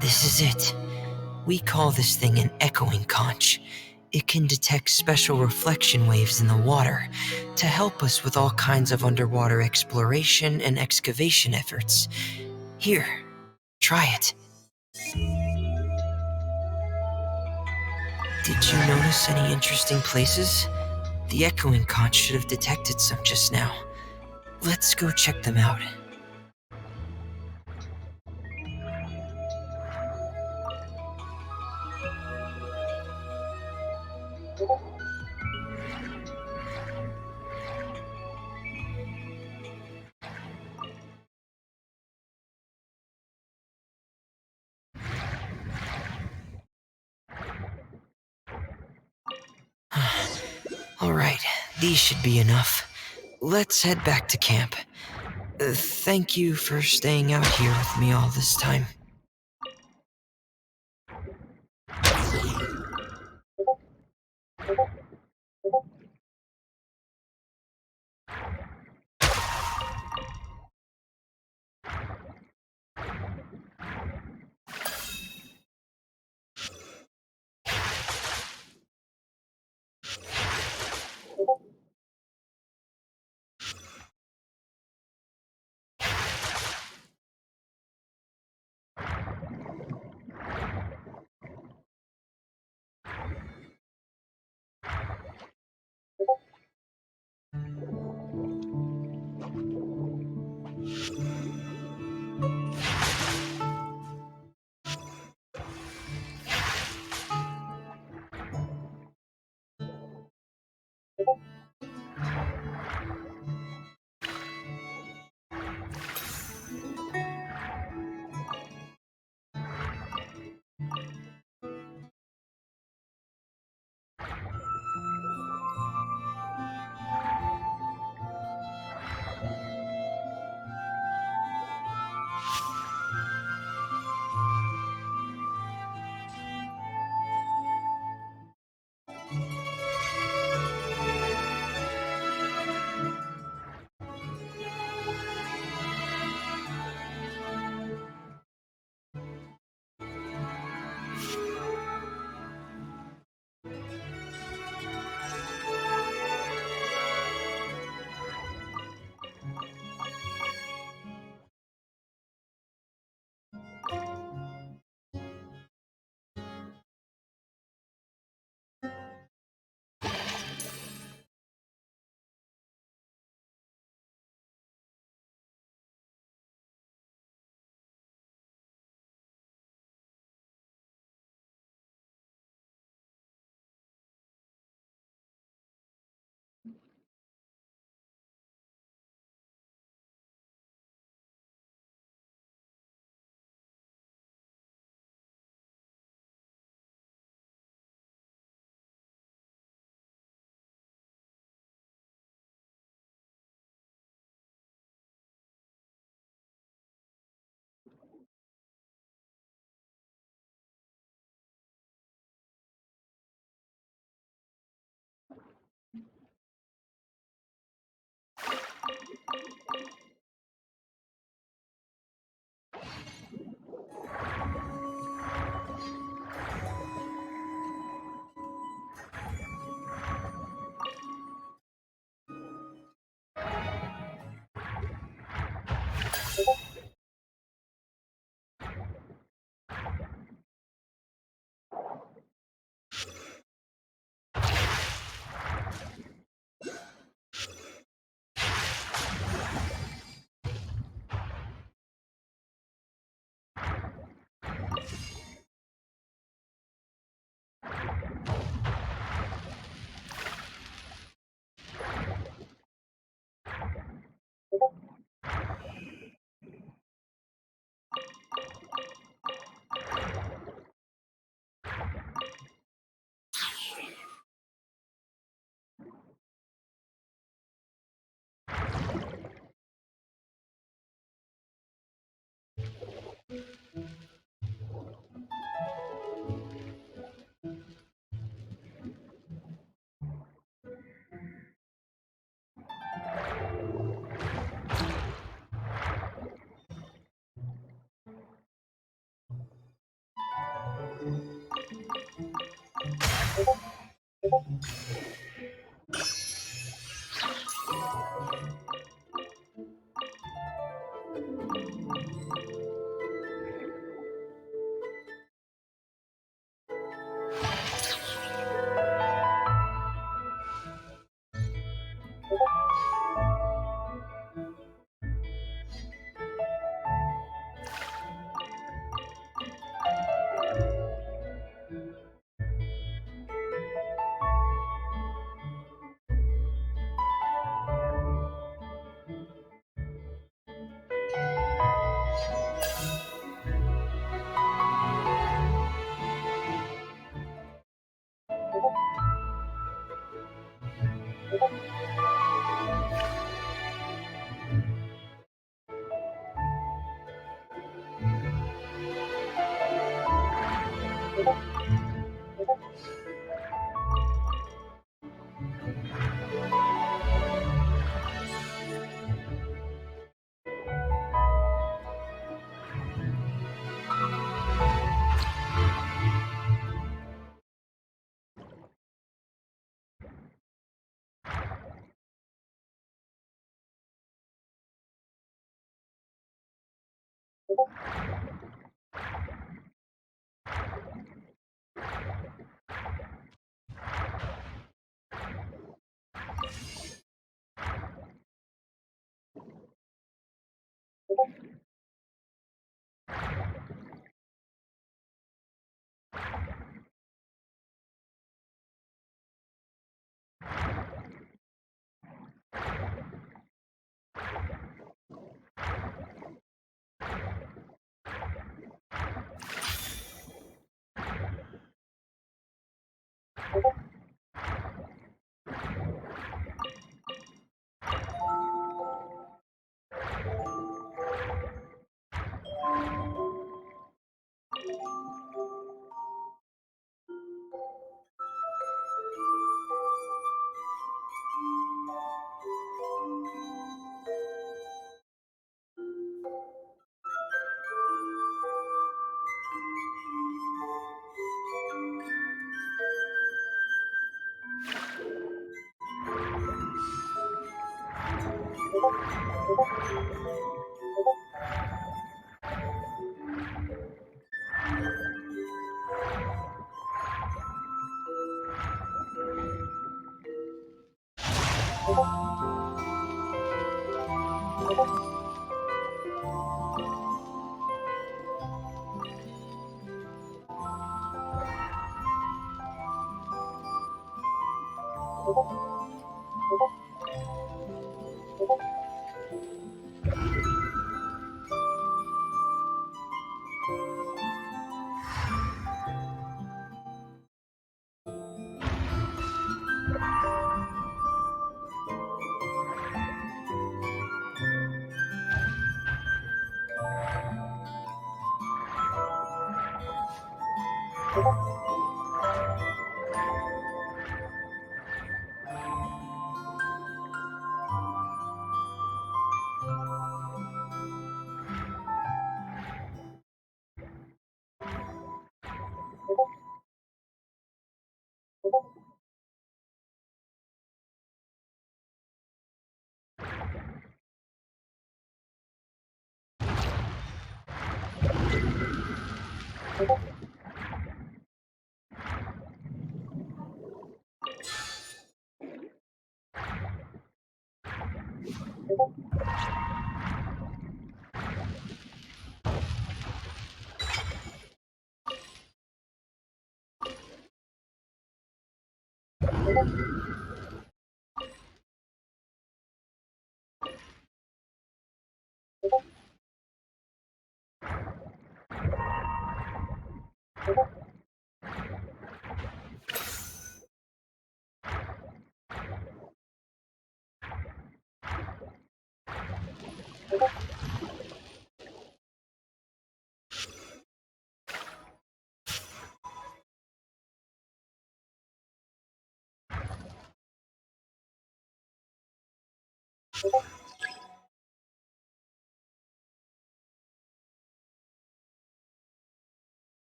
This is it. We call this thing an echoing conch. It can detect special reflection waves in the water to help us with all kinds of underwater exploration and excavation efforts. Here, try it. Did you notice any interesting places? The echoing conch should have detected some just now. Let's go check them out. Alright, these should be enough. Let's head back to camp. Thank you for staying out here with me all this time.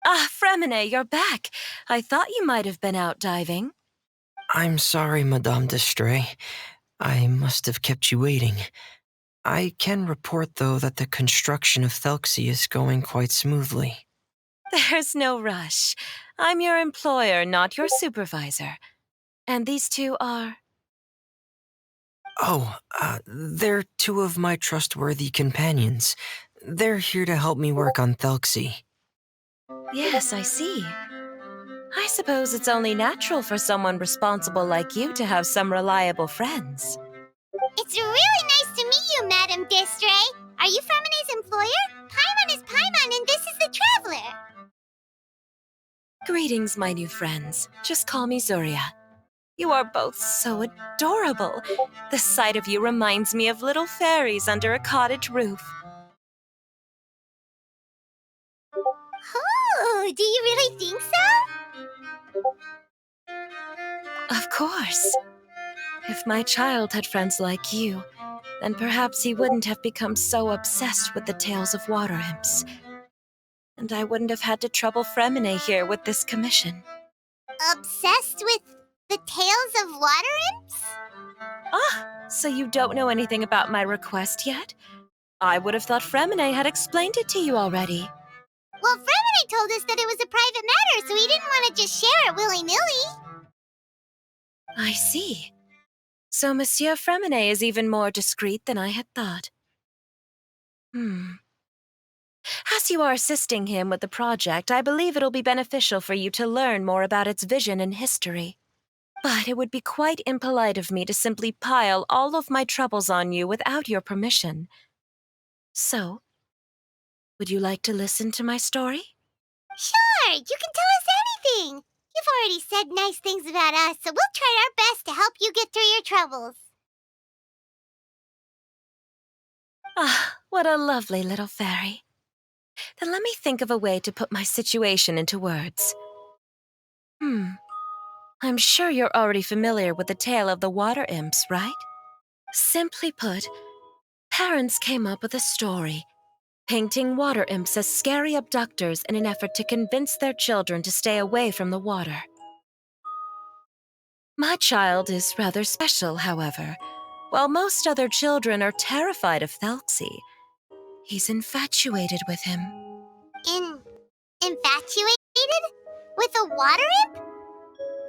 Ah, Freminet, you're back. I thought you might have been out diving. I'm sorry, Madame Destray. I must have kept you waiting. I can report, though, that the construction of Thelxie is going quite smoothly. There's no rush. I'm your employer, not your supervisor. And these two are... Oh, they're two of my trustworthy companions. They're here to help me work on Thelxie. Yes, I see. I suppose it's only natural for someone responsible like you to have some reliable friends. It's really nice to meet you, Madame Destray. Are you Fremine's employer? Paimon is Paimon, and this is the Traveler. Greetings, my new friends. Just call me Zuria. You are both so adorable. The sight of you reminds me of little fairies under a cottage roof. Oh, do you really think so? Of course. If my child had friends like you, then perhaps he wouldn't have become so obsessed with the tales of water imps. And I wouldn't have had to trouble Freminet here with this commission. Obsessed with the tales of water imps? Ah, so you don't know anything about my request yet? I would have thought Freminet had explained it to you already. Well, Freminet told us that it was a private matter, so he didn't want to just share it willy-nilly. I see. So Monsieur Freminet is even more discreet than I had thought. As you are assisting him with the project, I believe it'll be beneficial for you to learn more about its vision and history. But it would be quite impolite of me to simply pile all of my troubles on you without your permission. So, would you like to listen to my story? Sure, you can tell us anything. You've already said nice things about us, so we'll try our best to help you get through your troubles. Ah, what a lovely little fairy. Then let me think of a way to put my situation into words. I'm sure you're already familiar with the tale of the water imps, right? Simply put, parents came up with a story, painting water imps as scary abductors in an effort to convince their children to stay away from the water. My child is rather special, however. While most other children are terrified of Thelxie, he's infatuated with him. Infatuated? With a water imp?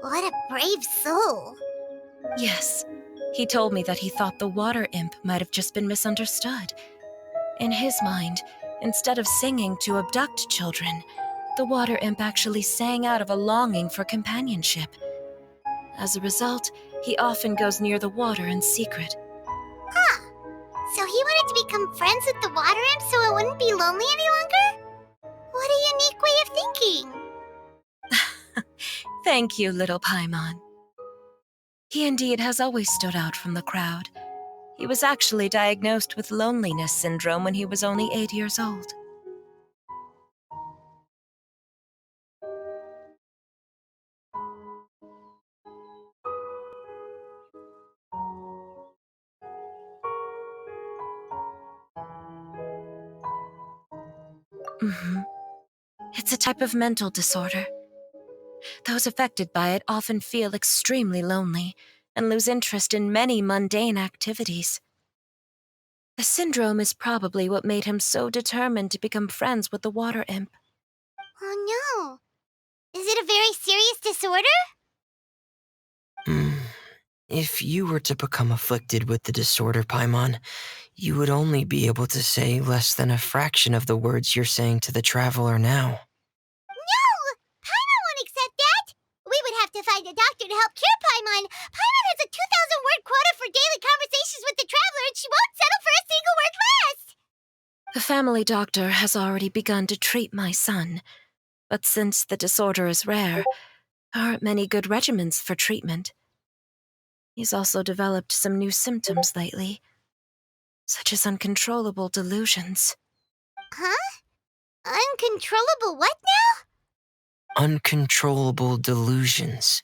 What a brave soul. Yes, he told me that he thought the water imp might have just been misunderstood. In his mind, instead of singing to abduct children, the water imp actually sang out of a longing for companionship. As a result, he often goes near the water in secret. Huh. So he wanted to become friends with the water imp so it wouldn't be lonely any longer? What a unique way of thinking. Thank you, little Paimon. He indeed has always stood out from the crowd. He was actually diagnosed with loneliness syndrome when he was only 8 years old. It's a type of mental disorder. Those affected by it often feel extremely lonely and lose interest in many mundane activities. The syndrome is probably what made him so determined to become friends with the water imp. Oh no. Is it a very serious disorder? If you were to become afflicted with the disorder, Paimon, you would only be able to say less than a fraction of the words you're saying to the traveler now. No! Paimon won't accept that! We would have to find a doctor to help cure Paimon. Paimon has a 2,000-word quota for daily conversations with the traveler, and she won't settle for a single word less! The family doctor has already begun to treat my son, but since the disorder is rare, there aren't many good regimens for treatment. He's also developed some new symptoms lately, such as uncontrollable delusions. Huh? Uncontrollable what now? Uncontrollable delusions.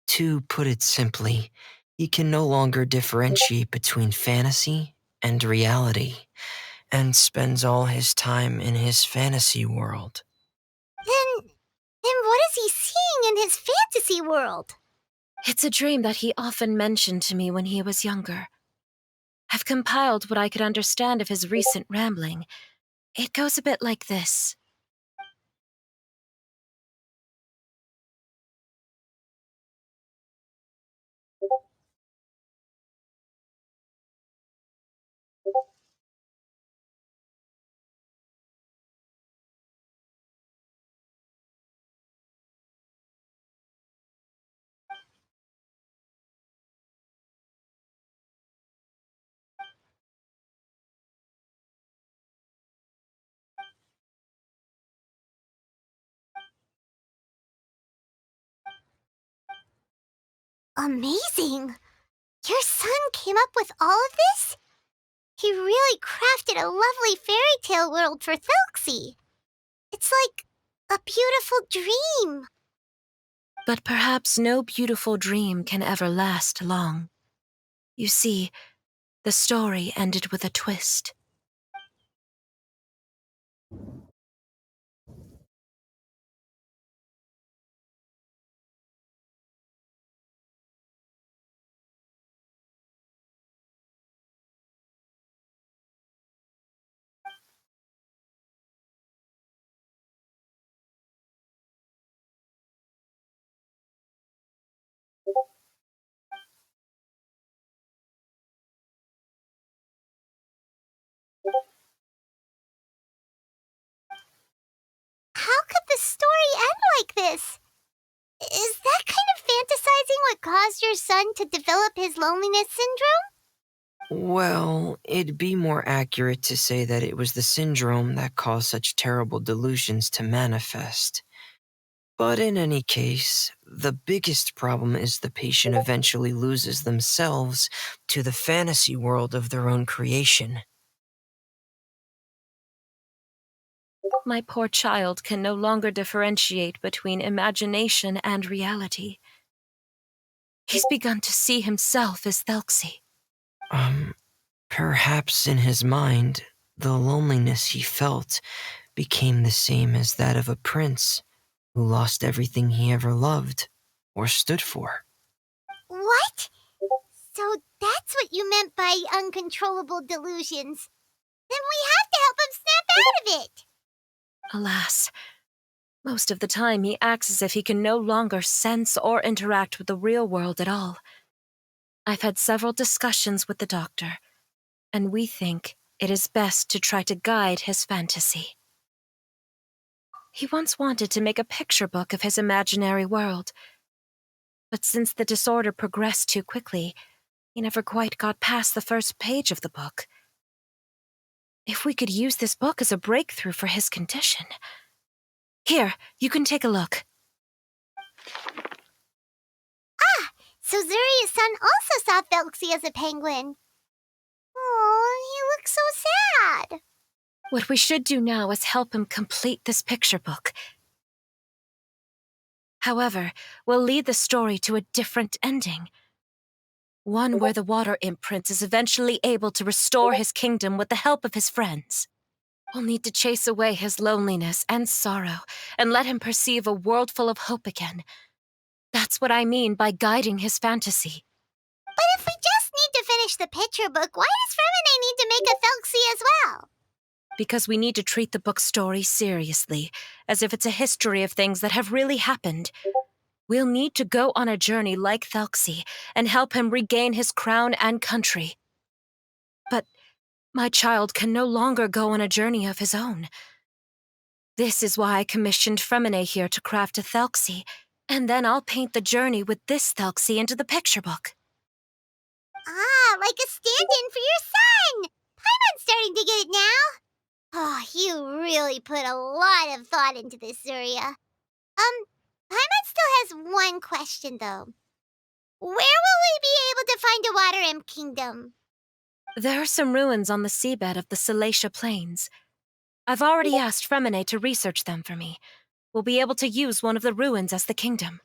To put it simply, he can no longer differentiate between fantasy and reality, and spends all his time in his fantasy world. Then what is he seeing in his fantasy world? It's a dream that he often mentioned to me when he was younger. I've compiled what I could understand of his recent rambling. It goes a bit like this. Amazing! Your son came up with all of this? He really crafted a lovely fairy tale world for Thelxie. It's like a beautiful dream. But perhaps no beautiful dream can ever last long. You see, the story ended with a twist. How could the story end like this? Is that kind of fantasizing what caused your son to develop his loneliness syndrome? Well, it'd be more accurate to say that it was the syndrome that caused such terrible delusions to manifest. But in any case, the biggest problem is the patient eventually loses themselves to the fantasy world of their own creation. My poor child can no longer differentiate between imagination and reality. He's begun to see himself as Thelxie. Perhaps in his mind, the loneliness he felt became the same as that of a prince who lost everything he ever loved or stood for. What? So that's what you meant by uncontrollable delusions. Then we have to help him snap out of it. Alas, most of the time he acts as if he can no longer sense or interact with the real world at all. I've had several discussions with the doctor, and we think it is best to try to guide his fantasy. He once wanted to make a picture book of his imaginary world, but since the disorder progressed too quickly, he never quite got past the first page of the book. If we could use this book as a breakthrough for his condition. Here, you can take a look. So Zuria's son also saw Thelxie as a penguin. Oh, he looks so sad. What we should do now is help him complete this picture book. However, we'll lead the story to a different ending. One where the water imp prince is eventually able to restore his kingdom with the help of his friends. We'll need to chase away his loneliness and sorrow and let him perceive a world full of hope again. That's what I mean by guiding his fantasy. But if we just need to finish the picture book, why does Freminet need to make a Thelxie as well? Because we need to treat the book's story seriously, as if it's a history of things that have really happened. We'll need to go on a journey like Thelxie and help him regain his crown and country. But my child can no longer go on a journey of his own. This is why I commissioned Freminet here to craft a Thelxie, and then I'll paint the journey with this Thelxie into the picture book. Ah, like a stand-in for your son! Paimon's starting to get it now. Oh, you really put a lot of thought into this, Zuria. Paimon still has one question, though. Where will we be able to find a Water Imp Kingdom? There are some ruins on the seabed of the Salacia Plains. I've already asked Freminet to research them for me. We'll be able to use one of the ruins as the kingdom.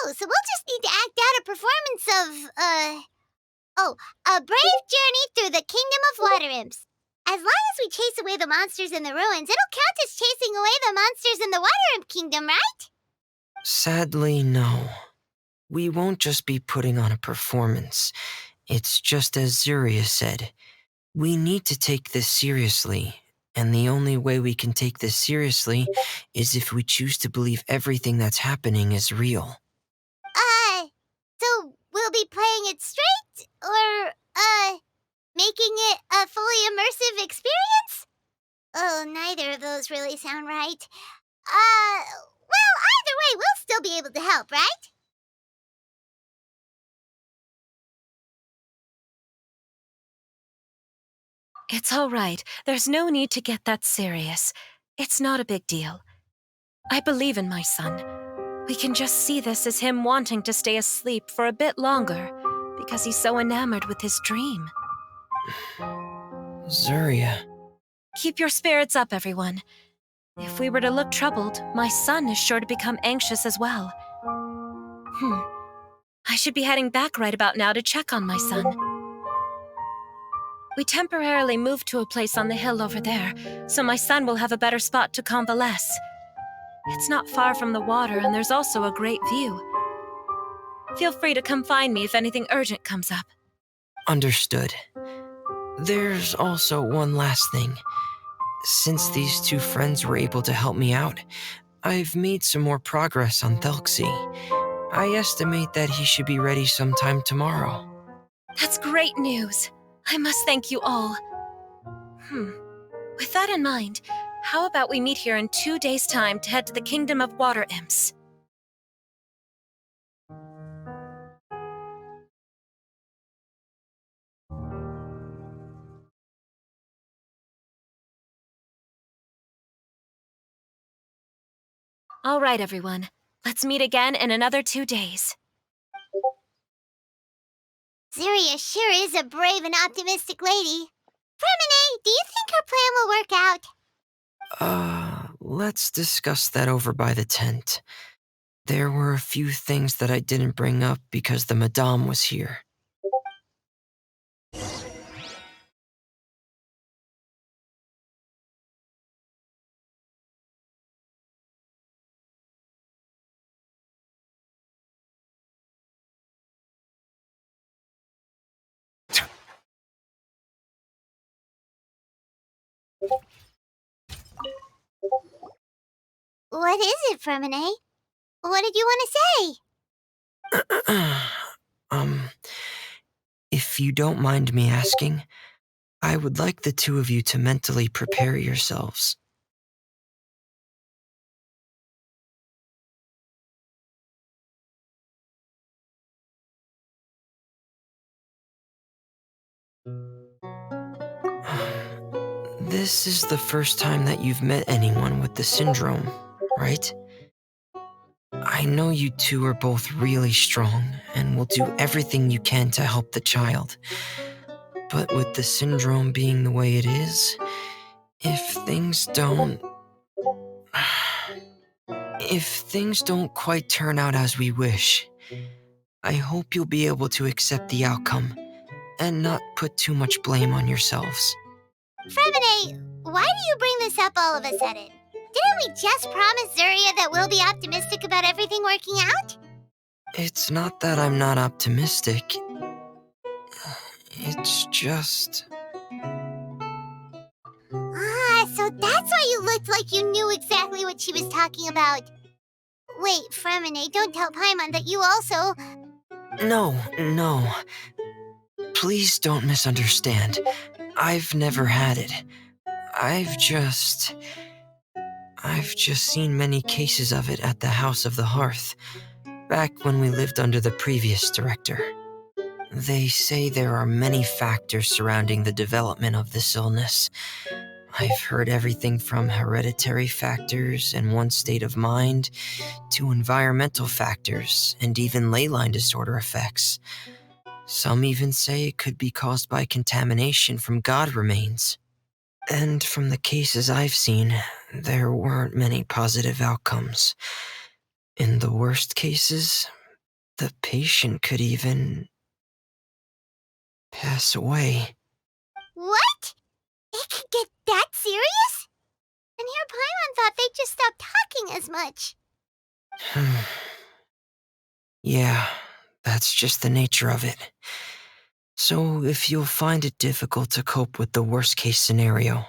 Oh, so we'll just need to act out a performance of, a brave journey through the Kingdom of Water Imps. As long as we chase away the monsters in the ruins, it'll count as chasing away the monsters in the Water Imp Kingdom, right? Sadly, no. We won't just be putting on a performance. It's just as Zuria said. We need to take this seriously, and the only way we can take this seriously is if we choose to believe everything that's happening is real. So we'll be playing it straight, or, making it a fully immersive experience? Oh, neither of those really sound right. Well, either way, we'll still be able to help, right? It's all right. There's no need to get that serious. It's not a big deal. I believe in my son. We can just see this as him wanting to stay asleep for a bit longer because he's so enamored with his dream. Zuria. Keep your spirits up, everyone. If we were to look troubled, my son is sure to become anxious as well. I should be heading back right about now to check on my son. We temporarily moved to a place on the hill over there, so my son will have a better spot to convalesce. It's not far from the water, and there's also a great view. Feel free to come find me if anything urgent comes up. Understood. There's also one last thing. Since these two friends were able to help me out, I've made some more progress on Thelxie. I estimate that he should be ready sometime tomorrow. That's great news. I must thank you all. With that in mind, how about we meet here in 2 days' time to head to the Kingdom of Water Imps? All right, everyone. Let's meet again in another 2 days. Zeria sure is a brave and optimistic lady. Freminet, do you think her plan will work out? Let's discuss that over by the tent. There were a few things that I didn't bring up because the Madame was here. What is it, Freminet? What did you want to say? If you don't mind me asking, I would like the two of you to mentally prepare yourselves. This is the first time that you've met anyone with the syndrome, right? I know you two are both really strong and will do everything you can to help the child. But with the syndrome being the way it is, if things don't quite turn out as we wish, I hope you'll be able to accept the outcome and not put too much blame on yourselves. Freminet, why do you bring this up all of a sudden? Didn't we just promise Zeria that we'll be optimistic about everything working out? It's not that I'm not optimistic. It's just... So that's why you looked like you knew exactly what she was talking about. Wait, Freminet, don't tell Paimon that you also... No. Please don't misunderstand. I've never had it. I've just seen many cases of it at the House of the Hearth, back when we lived under the previous director. They say there are many factors surrounding the development of this illness. I've heard everything from hereditary factors and one's state of mind, to environmental factors and even ley line disorder effects. Some even say it could be caused by contamination from god remains. And from the cases I've seen, there weren't many positive outcomes. In the worst cases, the patient could even pass away. What? It could get that serious? And here Paimon thought they'd just stop talking as much. Yeah, that's just the nature of it. So if you'll find it difficult to cope with the worst case scenario,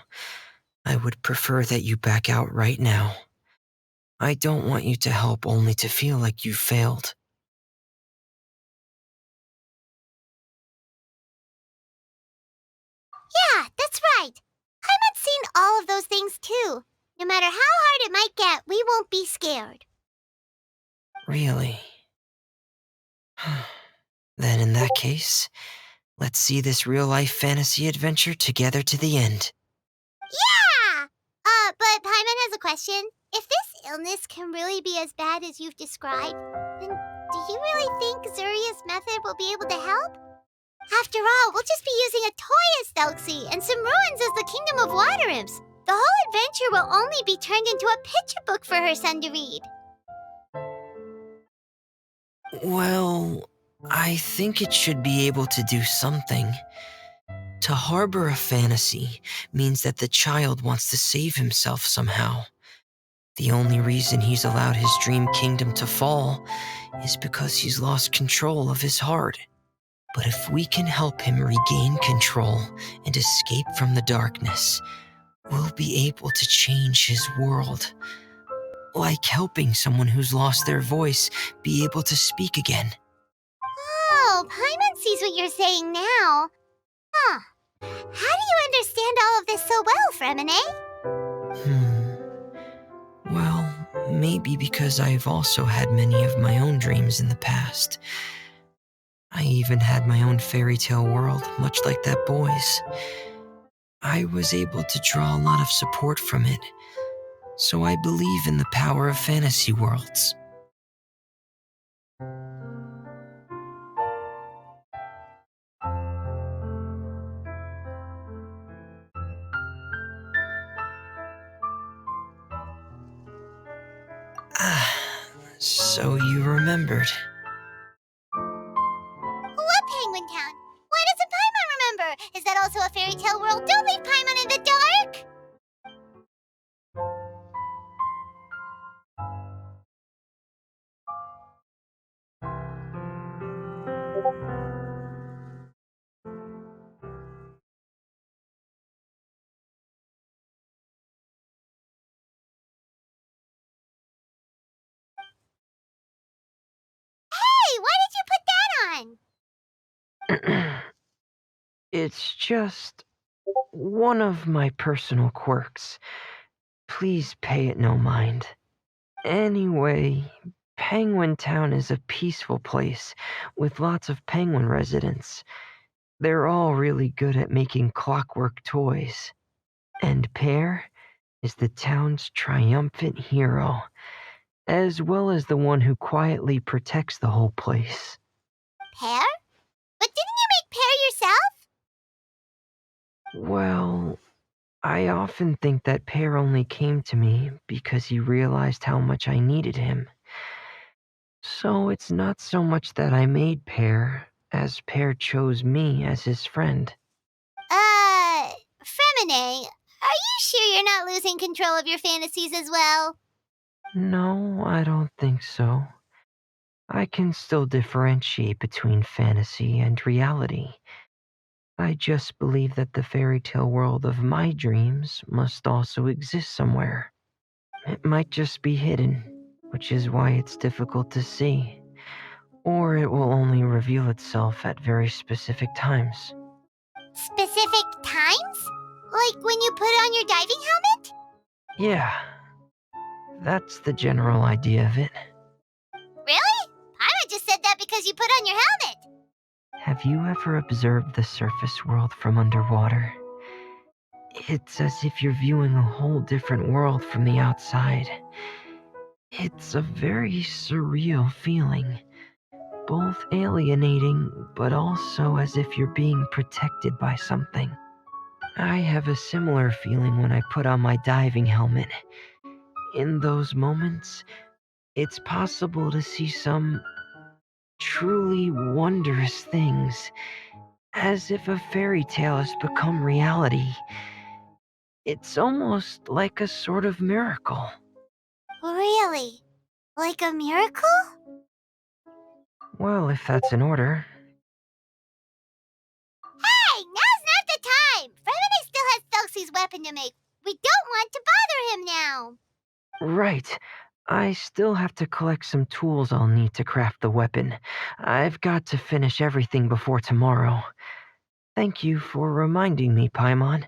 I would prefer that you back out right now. I don't want you to help only to feel like you failed. Yeah, that's right. Paimon's seen all of those things too. No matter how hard it might get, we won't be scared. Really? Then in that case, let's see this real-life fantasy adventure together to the end. Yeah! But Paimon has a question. If this illness can really be as bad as you've described, then do you really think Zuria's method will be able to help? After all, we'll just be using a toy as Thelxie and some ruins as the Kingdom of Water Imps. The whole adventure will only be turned into a picture book for her son to read. Well, I think it should be able to do something. To harbor a fantasy means that the child wants to save himself somehow. The only reason he's allowed his dream kingdom to fall is because he's lost control of his heart. But if we can help him regain control and escape from the darkness, we'll be able to change his world. Like helping someone who's lost their voice be able to speak again. Oh, Paimon sees what you're saying now. Huh. How do you understand all of this so well, freminet? Well, maybe because I've also had many of my own dreams in the past. I even had my own fairy tale world, much like that boy's. I was able to draw a lot of support from it, so I believe in the power of fantasy worlds. Ah, so you remembered. What Penguin Town? Why doesn't Paimon remember? Is that also a fairy tale world? Don't leave Paimon in the dark! Hey, why did you put that on? It's just one of my personal quirks. Please pay it no mind. Anyway, Penguin Town is a peaceful place with lots of penguin residents. They're all really good at making clockwork toys. And Pear is the town's triumphant hero, as well as the one who quietly protects the whole place. Pear? But didn't you make Pear yourself? Well, I often think that Pear only came to me because he realized how much I needed him. So it's not so much that I made Pear, as Pear chose me as his friend. Freminet, are you sure you're not losing control of your fantasies as well? No, I don't think so. I can still differentiate between fantasy and reality. I just believe that the fairy tale world of my dreams must also exist somewhere. It might just be hidden, which is why it's difficult to see. Or it will only reveal itself at very specific times. Specific times? Like when you put on your diving helmet? Yeah, that's the general idea of it. Really? Paimon just said that because you put on your helmet. Have you ever observed the surface world from underwater? It's as if you're viewing a whole different world from the outside. It's a very surreal feeling, both alienating, but also as if you're being protected by something. I have a similar feeling when I put on my diving helmet. In those moments, it's possible to see some truly wondrous things, as if a fairy tale has become reality. It's almost like a sort of miracle. Really? Like a miracle? Well, if that's in order. Hey, now's not the time! Freminet still has Thelxie's weapon to make. We don't want to bother him now. Right. I still have to collect some tools I'll need to craft the weapon. I've got to finish everything before tomorrow. Thank you for reminding me, Paimon.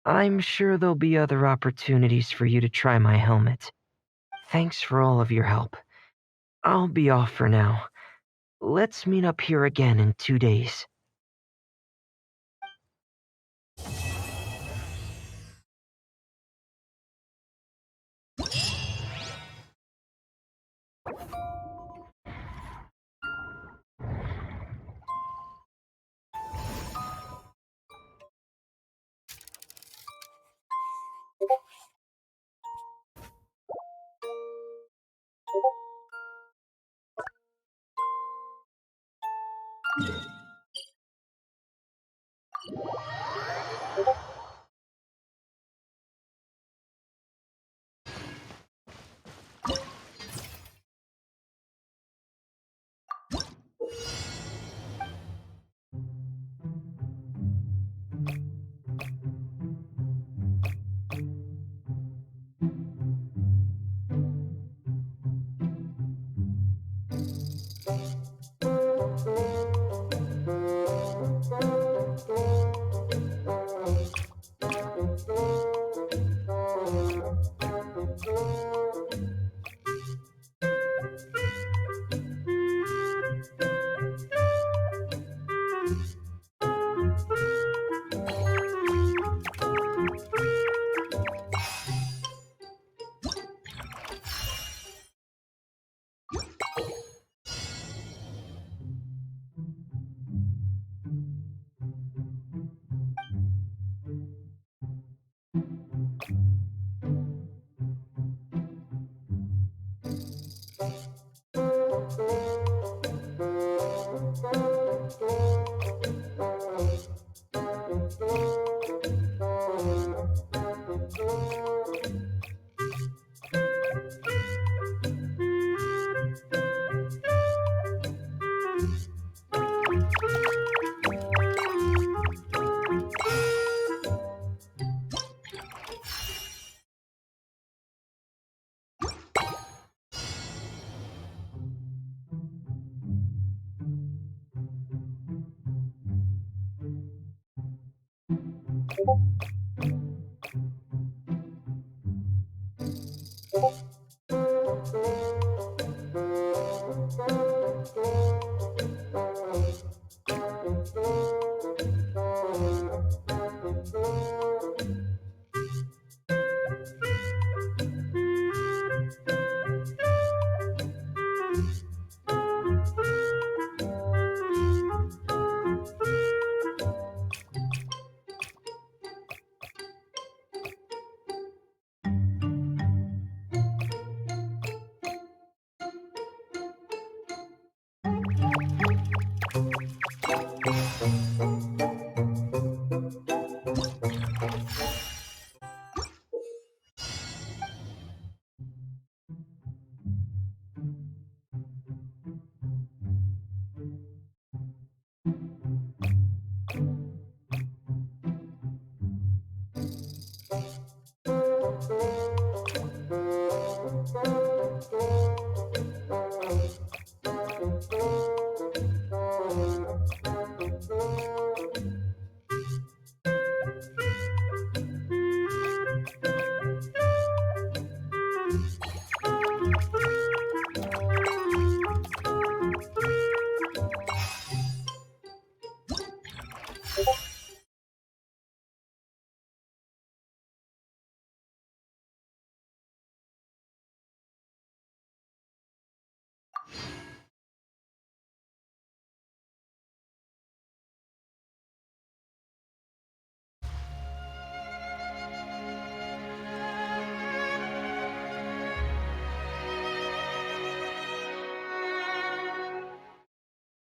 I'm sure there'll be other opportunities for you to try my helmet. Thanks for all of your help. I'll be off for now. Let's meet up here again in 2 days.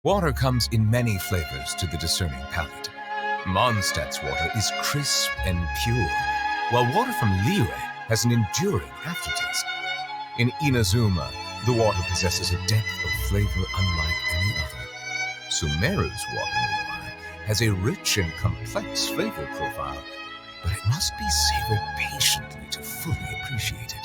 Water comes in many flavors to the discerning palate. Mondstadt's water is crisp and pure, while water from Liyue has an enduring aftertaste. In Inazuma, the water possesses a depth of flavor unlike any other. Sumeru's water, meanwhile, has a rich and complex flavor profile, but it must be savored patiently to fully appreciate it.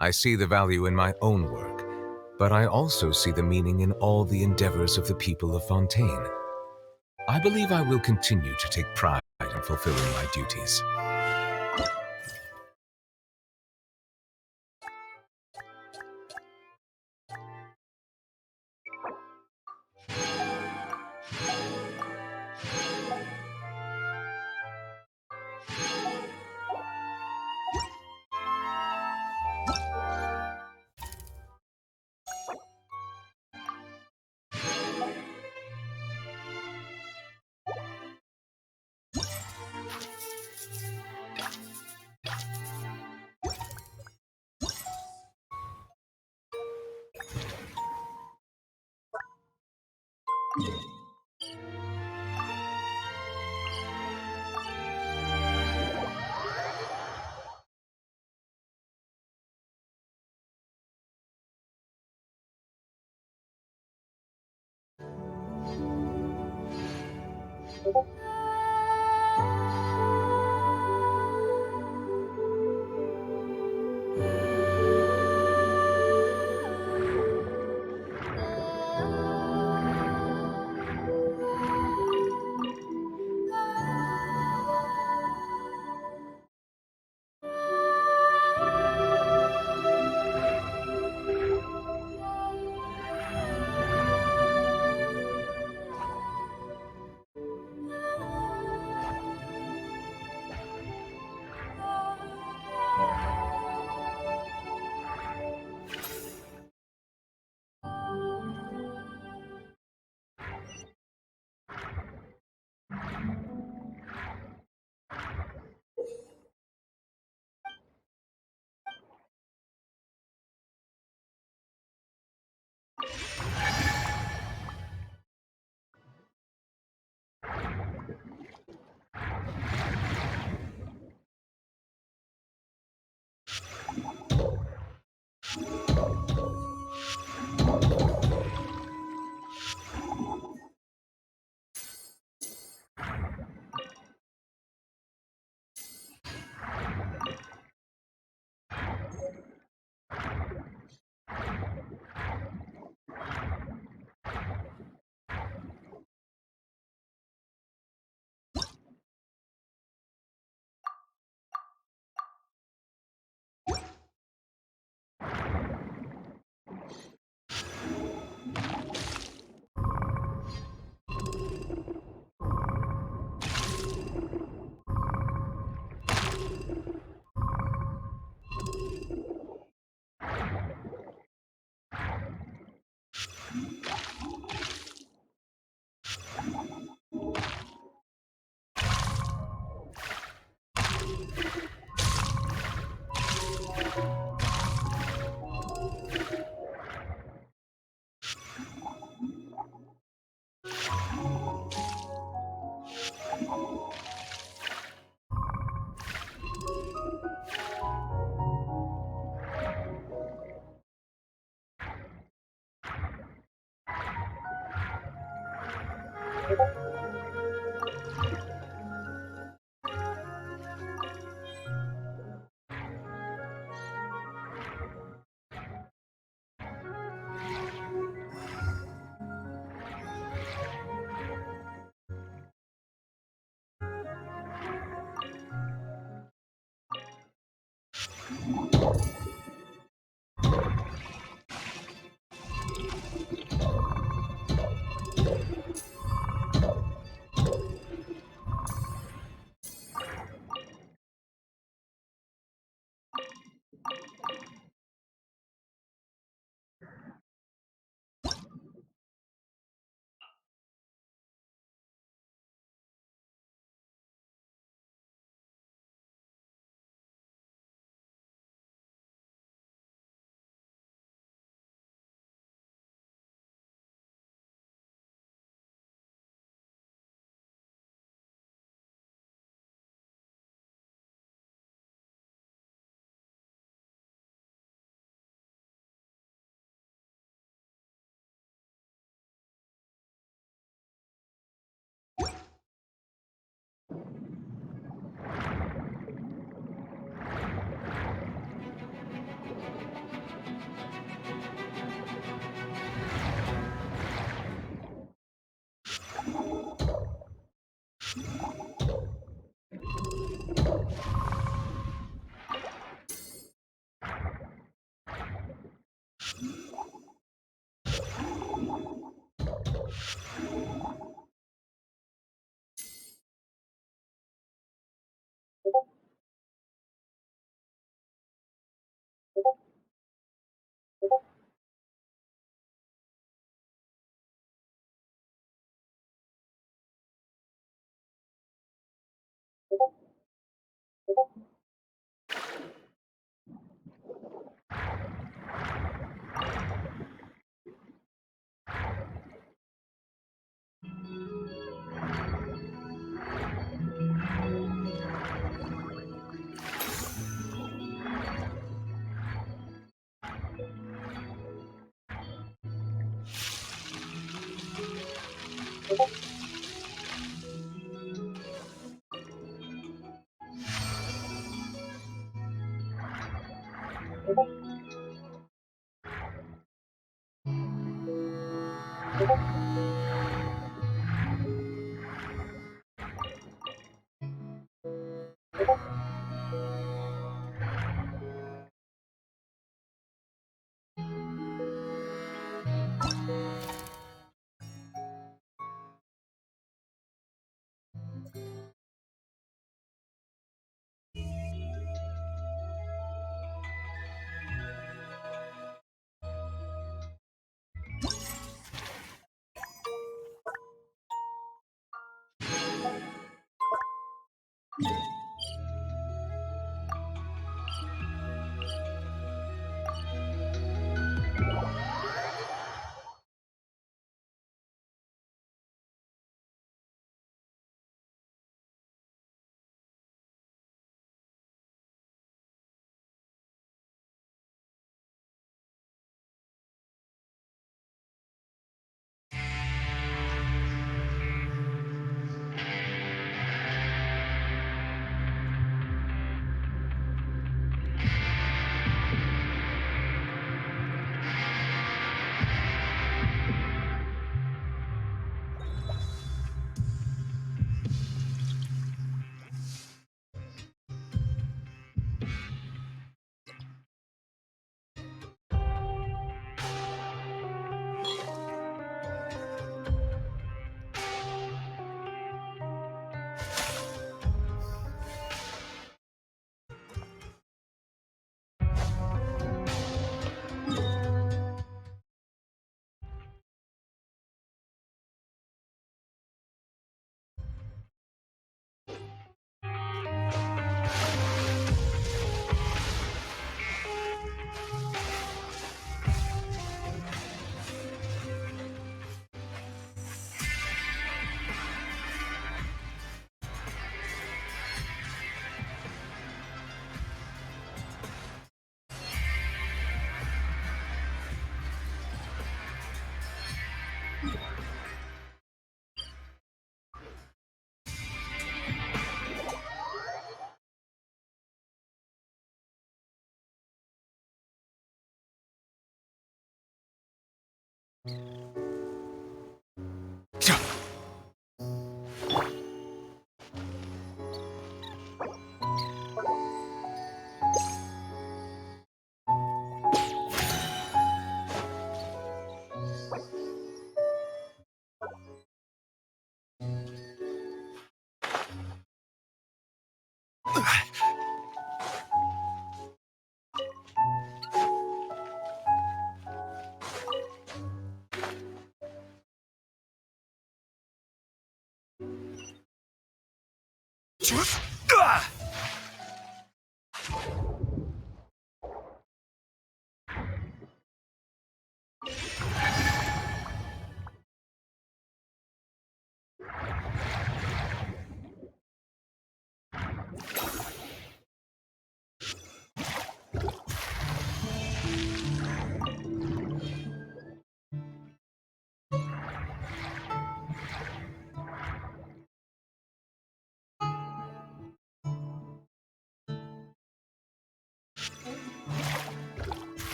I see the value in my own work, but I also see the meaning in all the endeavors of the people of Fontaine. I believe I will continue to take pride in fulfilling my duties.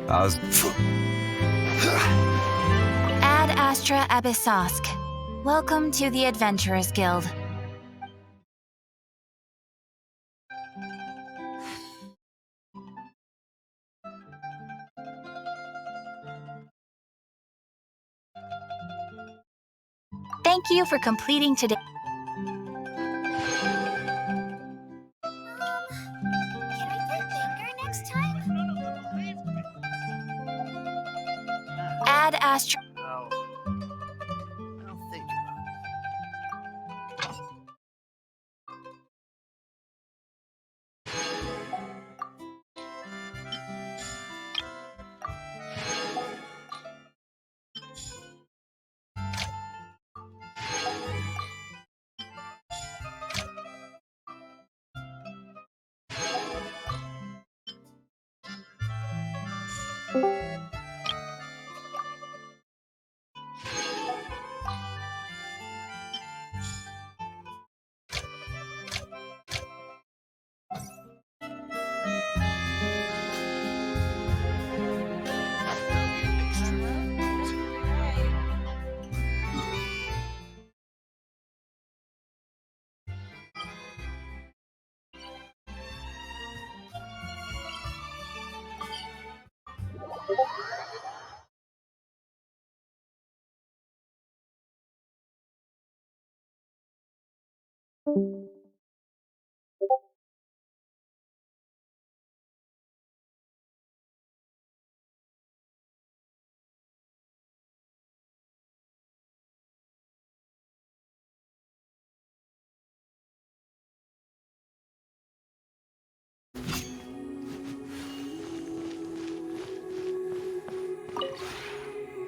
As Ad Astra Abyssosk. Welcome to the Adventurers Guild. Thank you for completing today. Can I play Banger next time? Ad Astra. I'll think about it.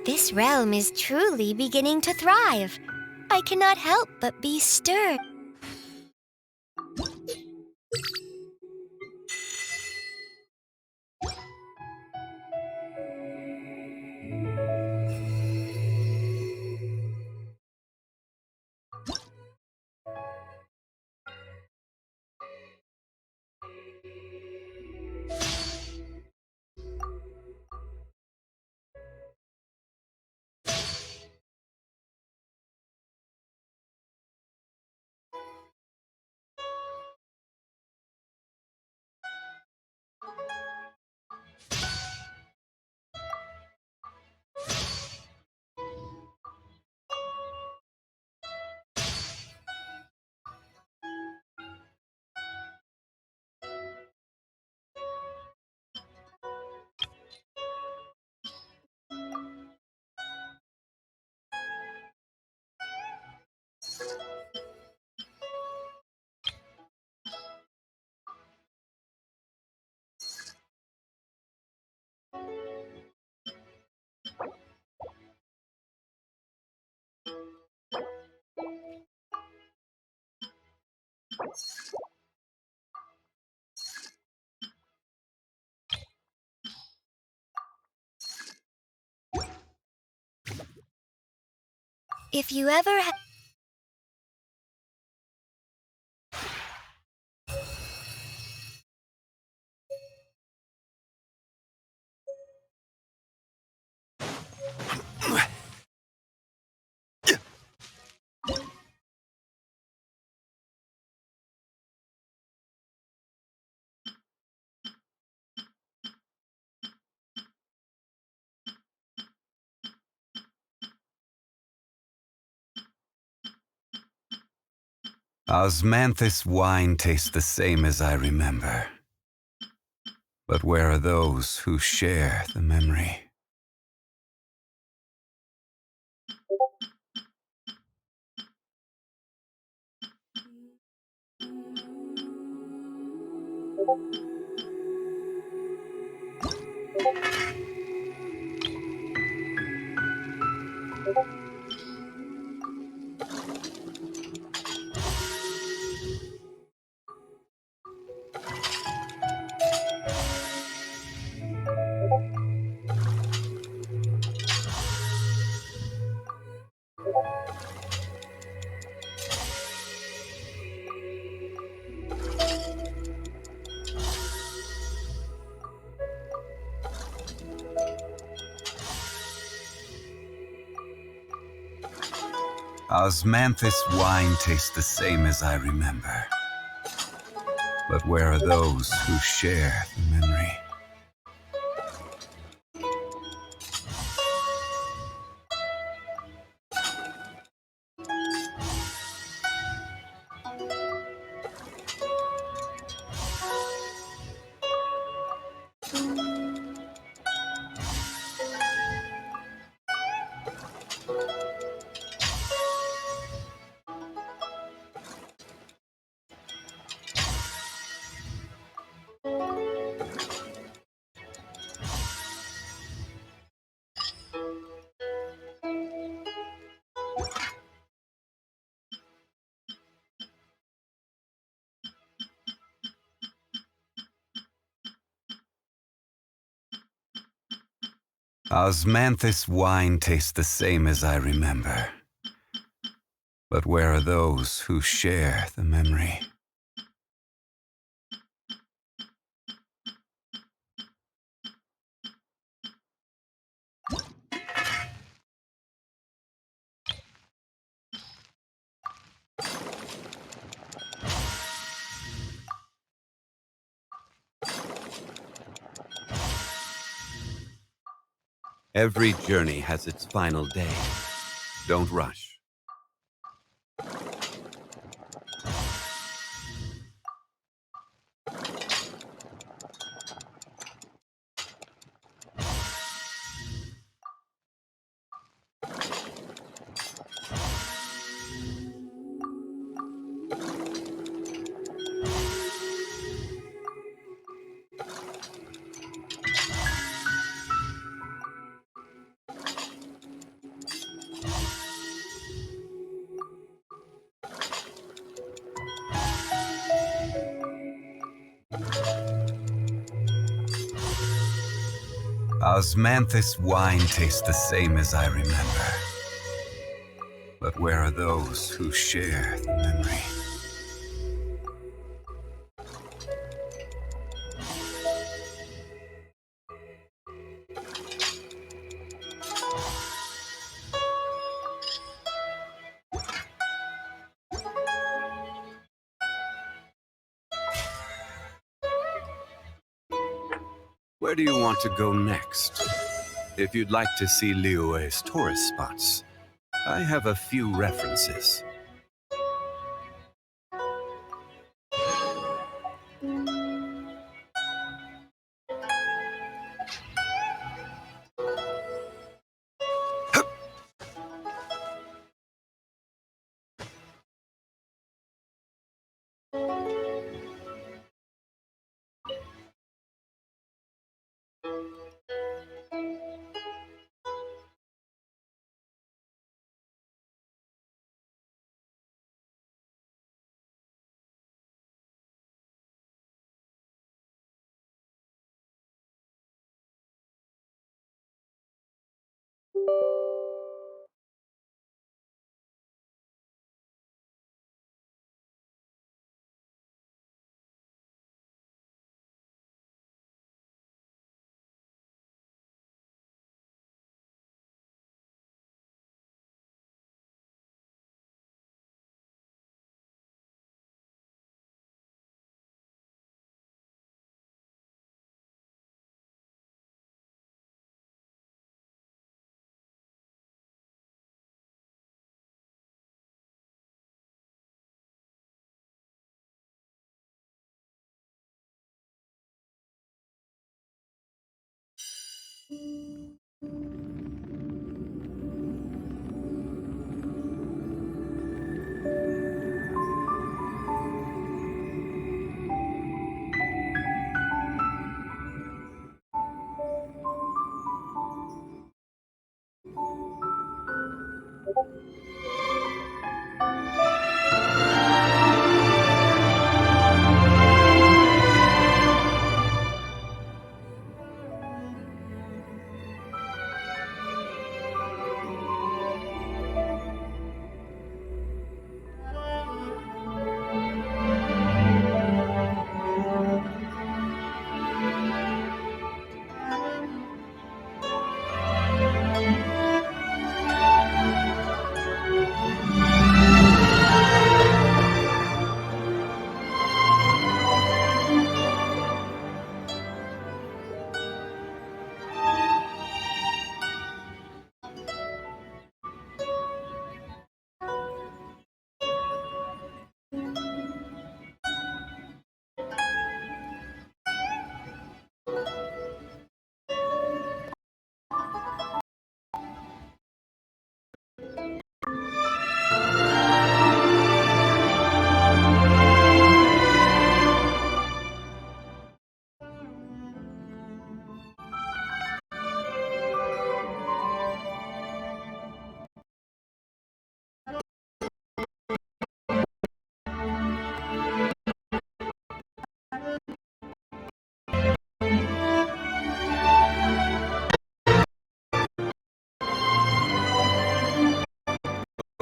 This realm is truly beginning to thrive. I cannot help but be stirred. If you ever Osmanthus wine tastes the same as I remember. But where are those who share the memory? Osmanthus wine tastes the same as I remember. But where are those who share the memory? Osmanthus wine tastes the same as I remember. But where are those who share the memory? Every journey has its final day. Don't rush. Osmanthus wine tastes the same as I remember. But where are those who share the memory? Where do you want to go next? If you'd like to see Liyue's tourist spots, I have a few references.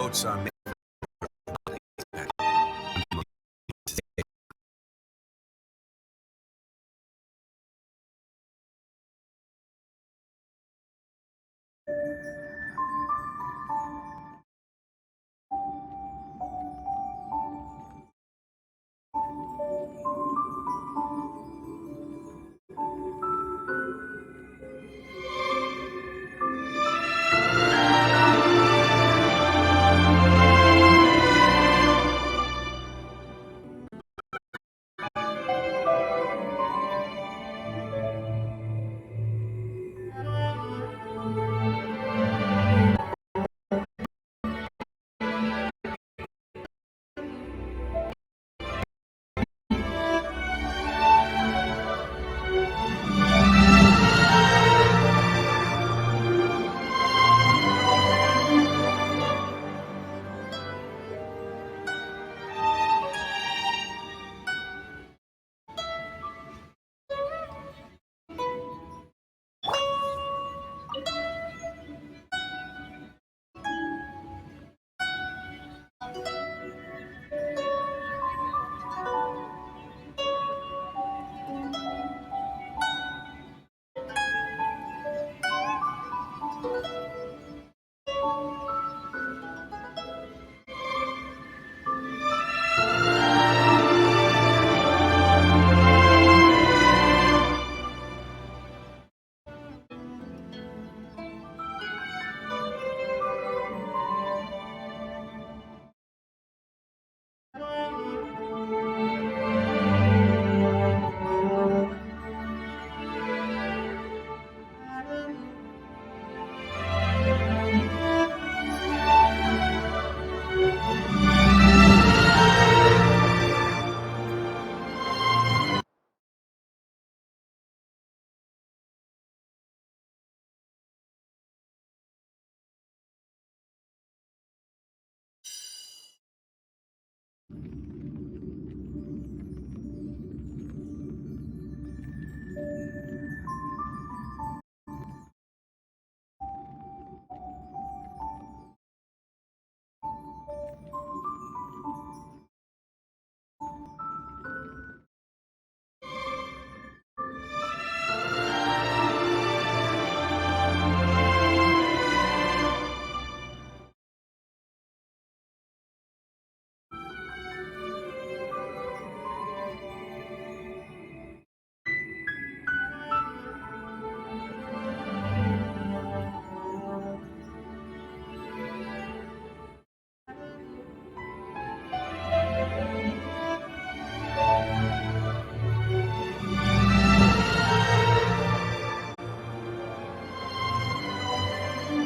Boats are made.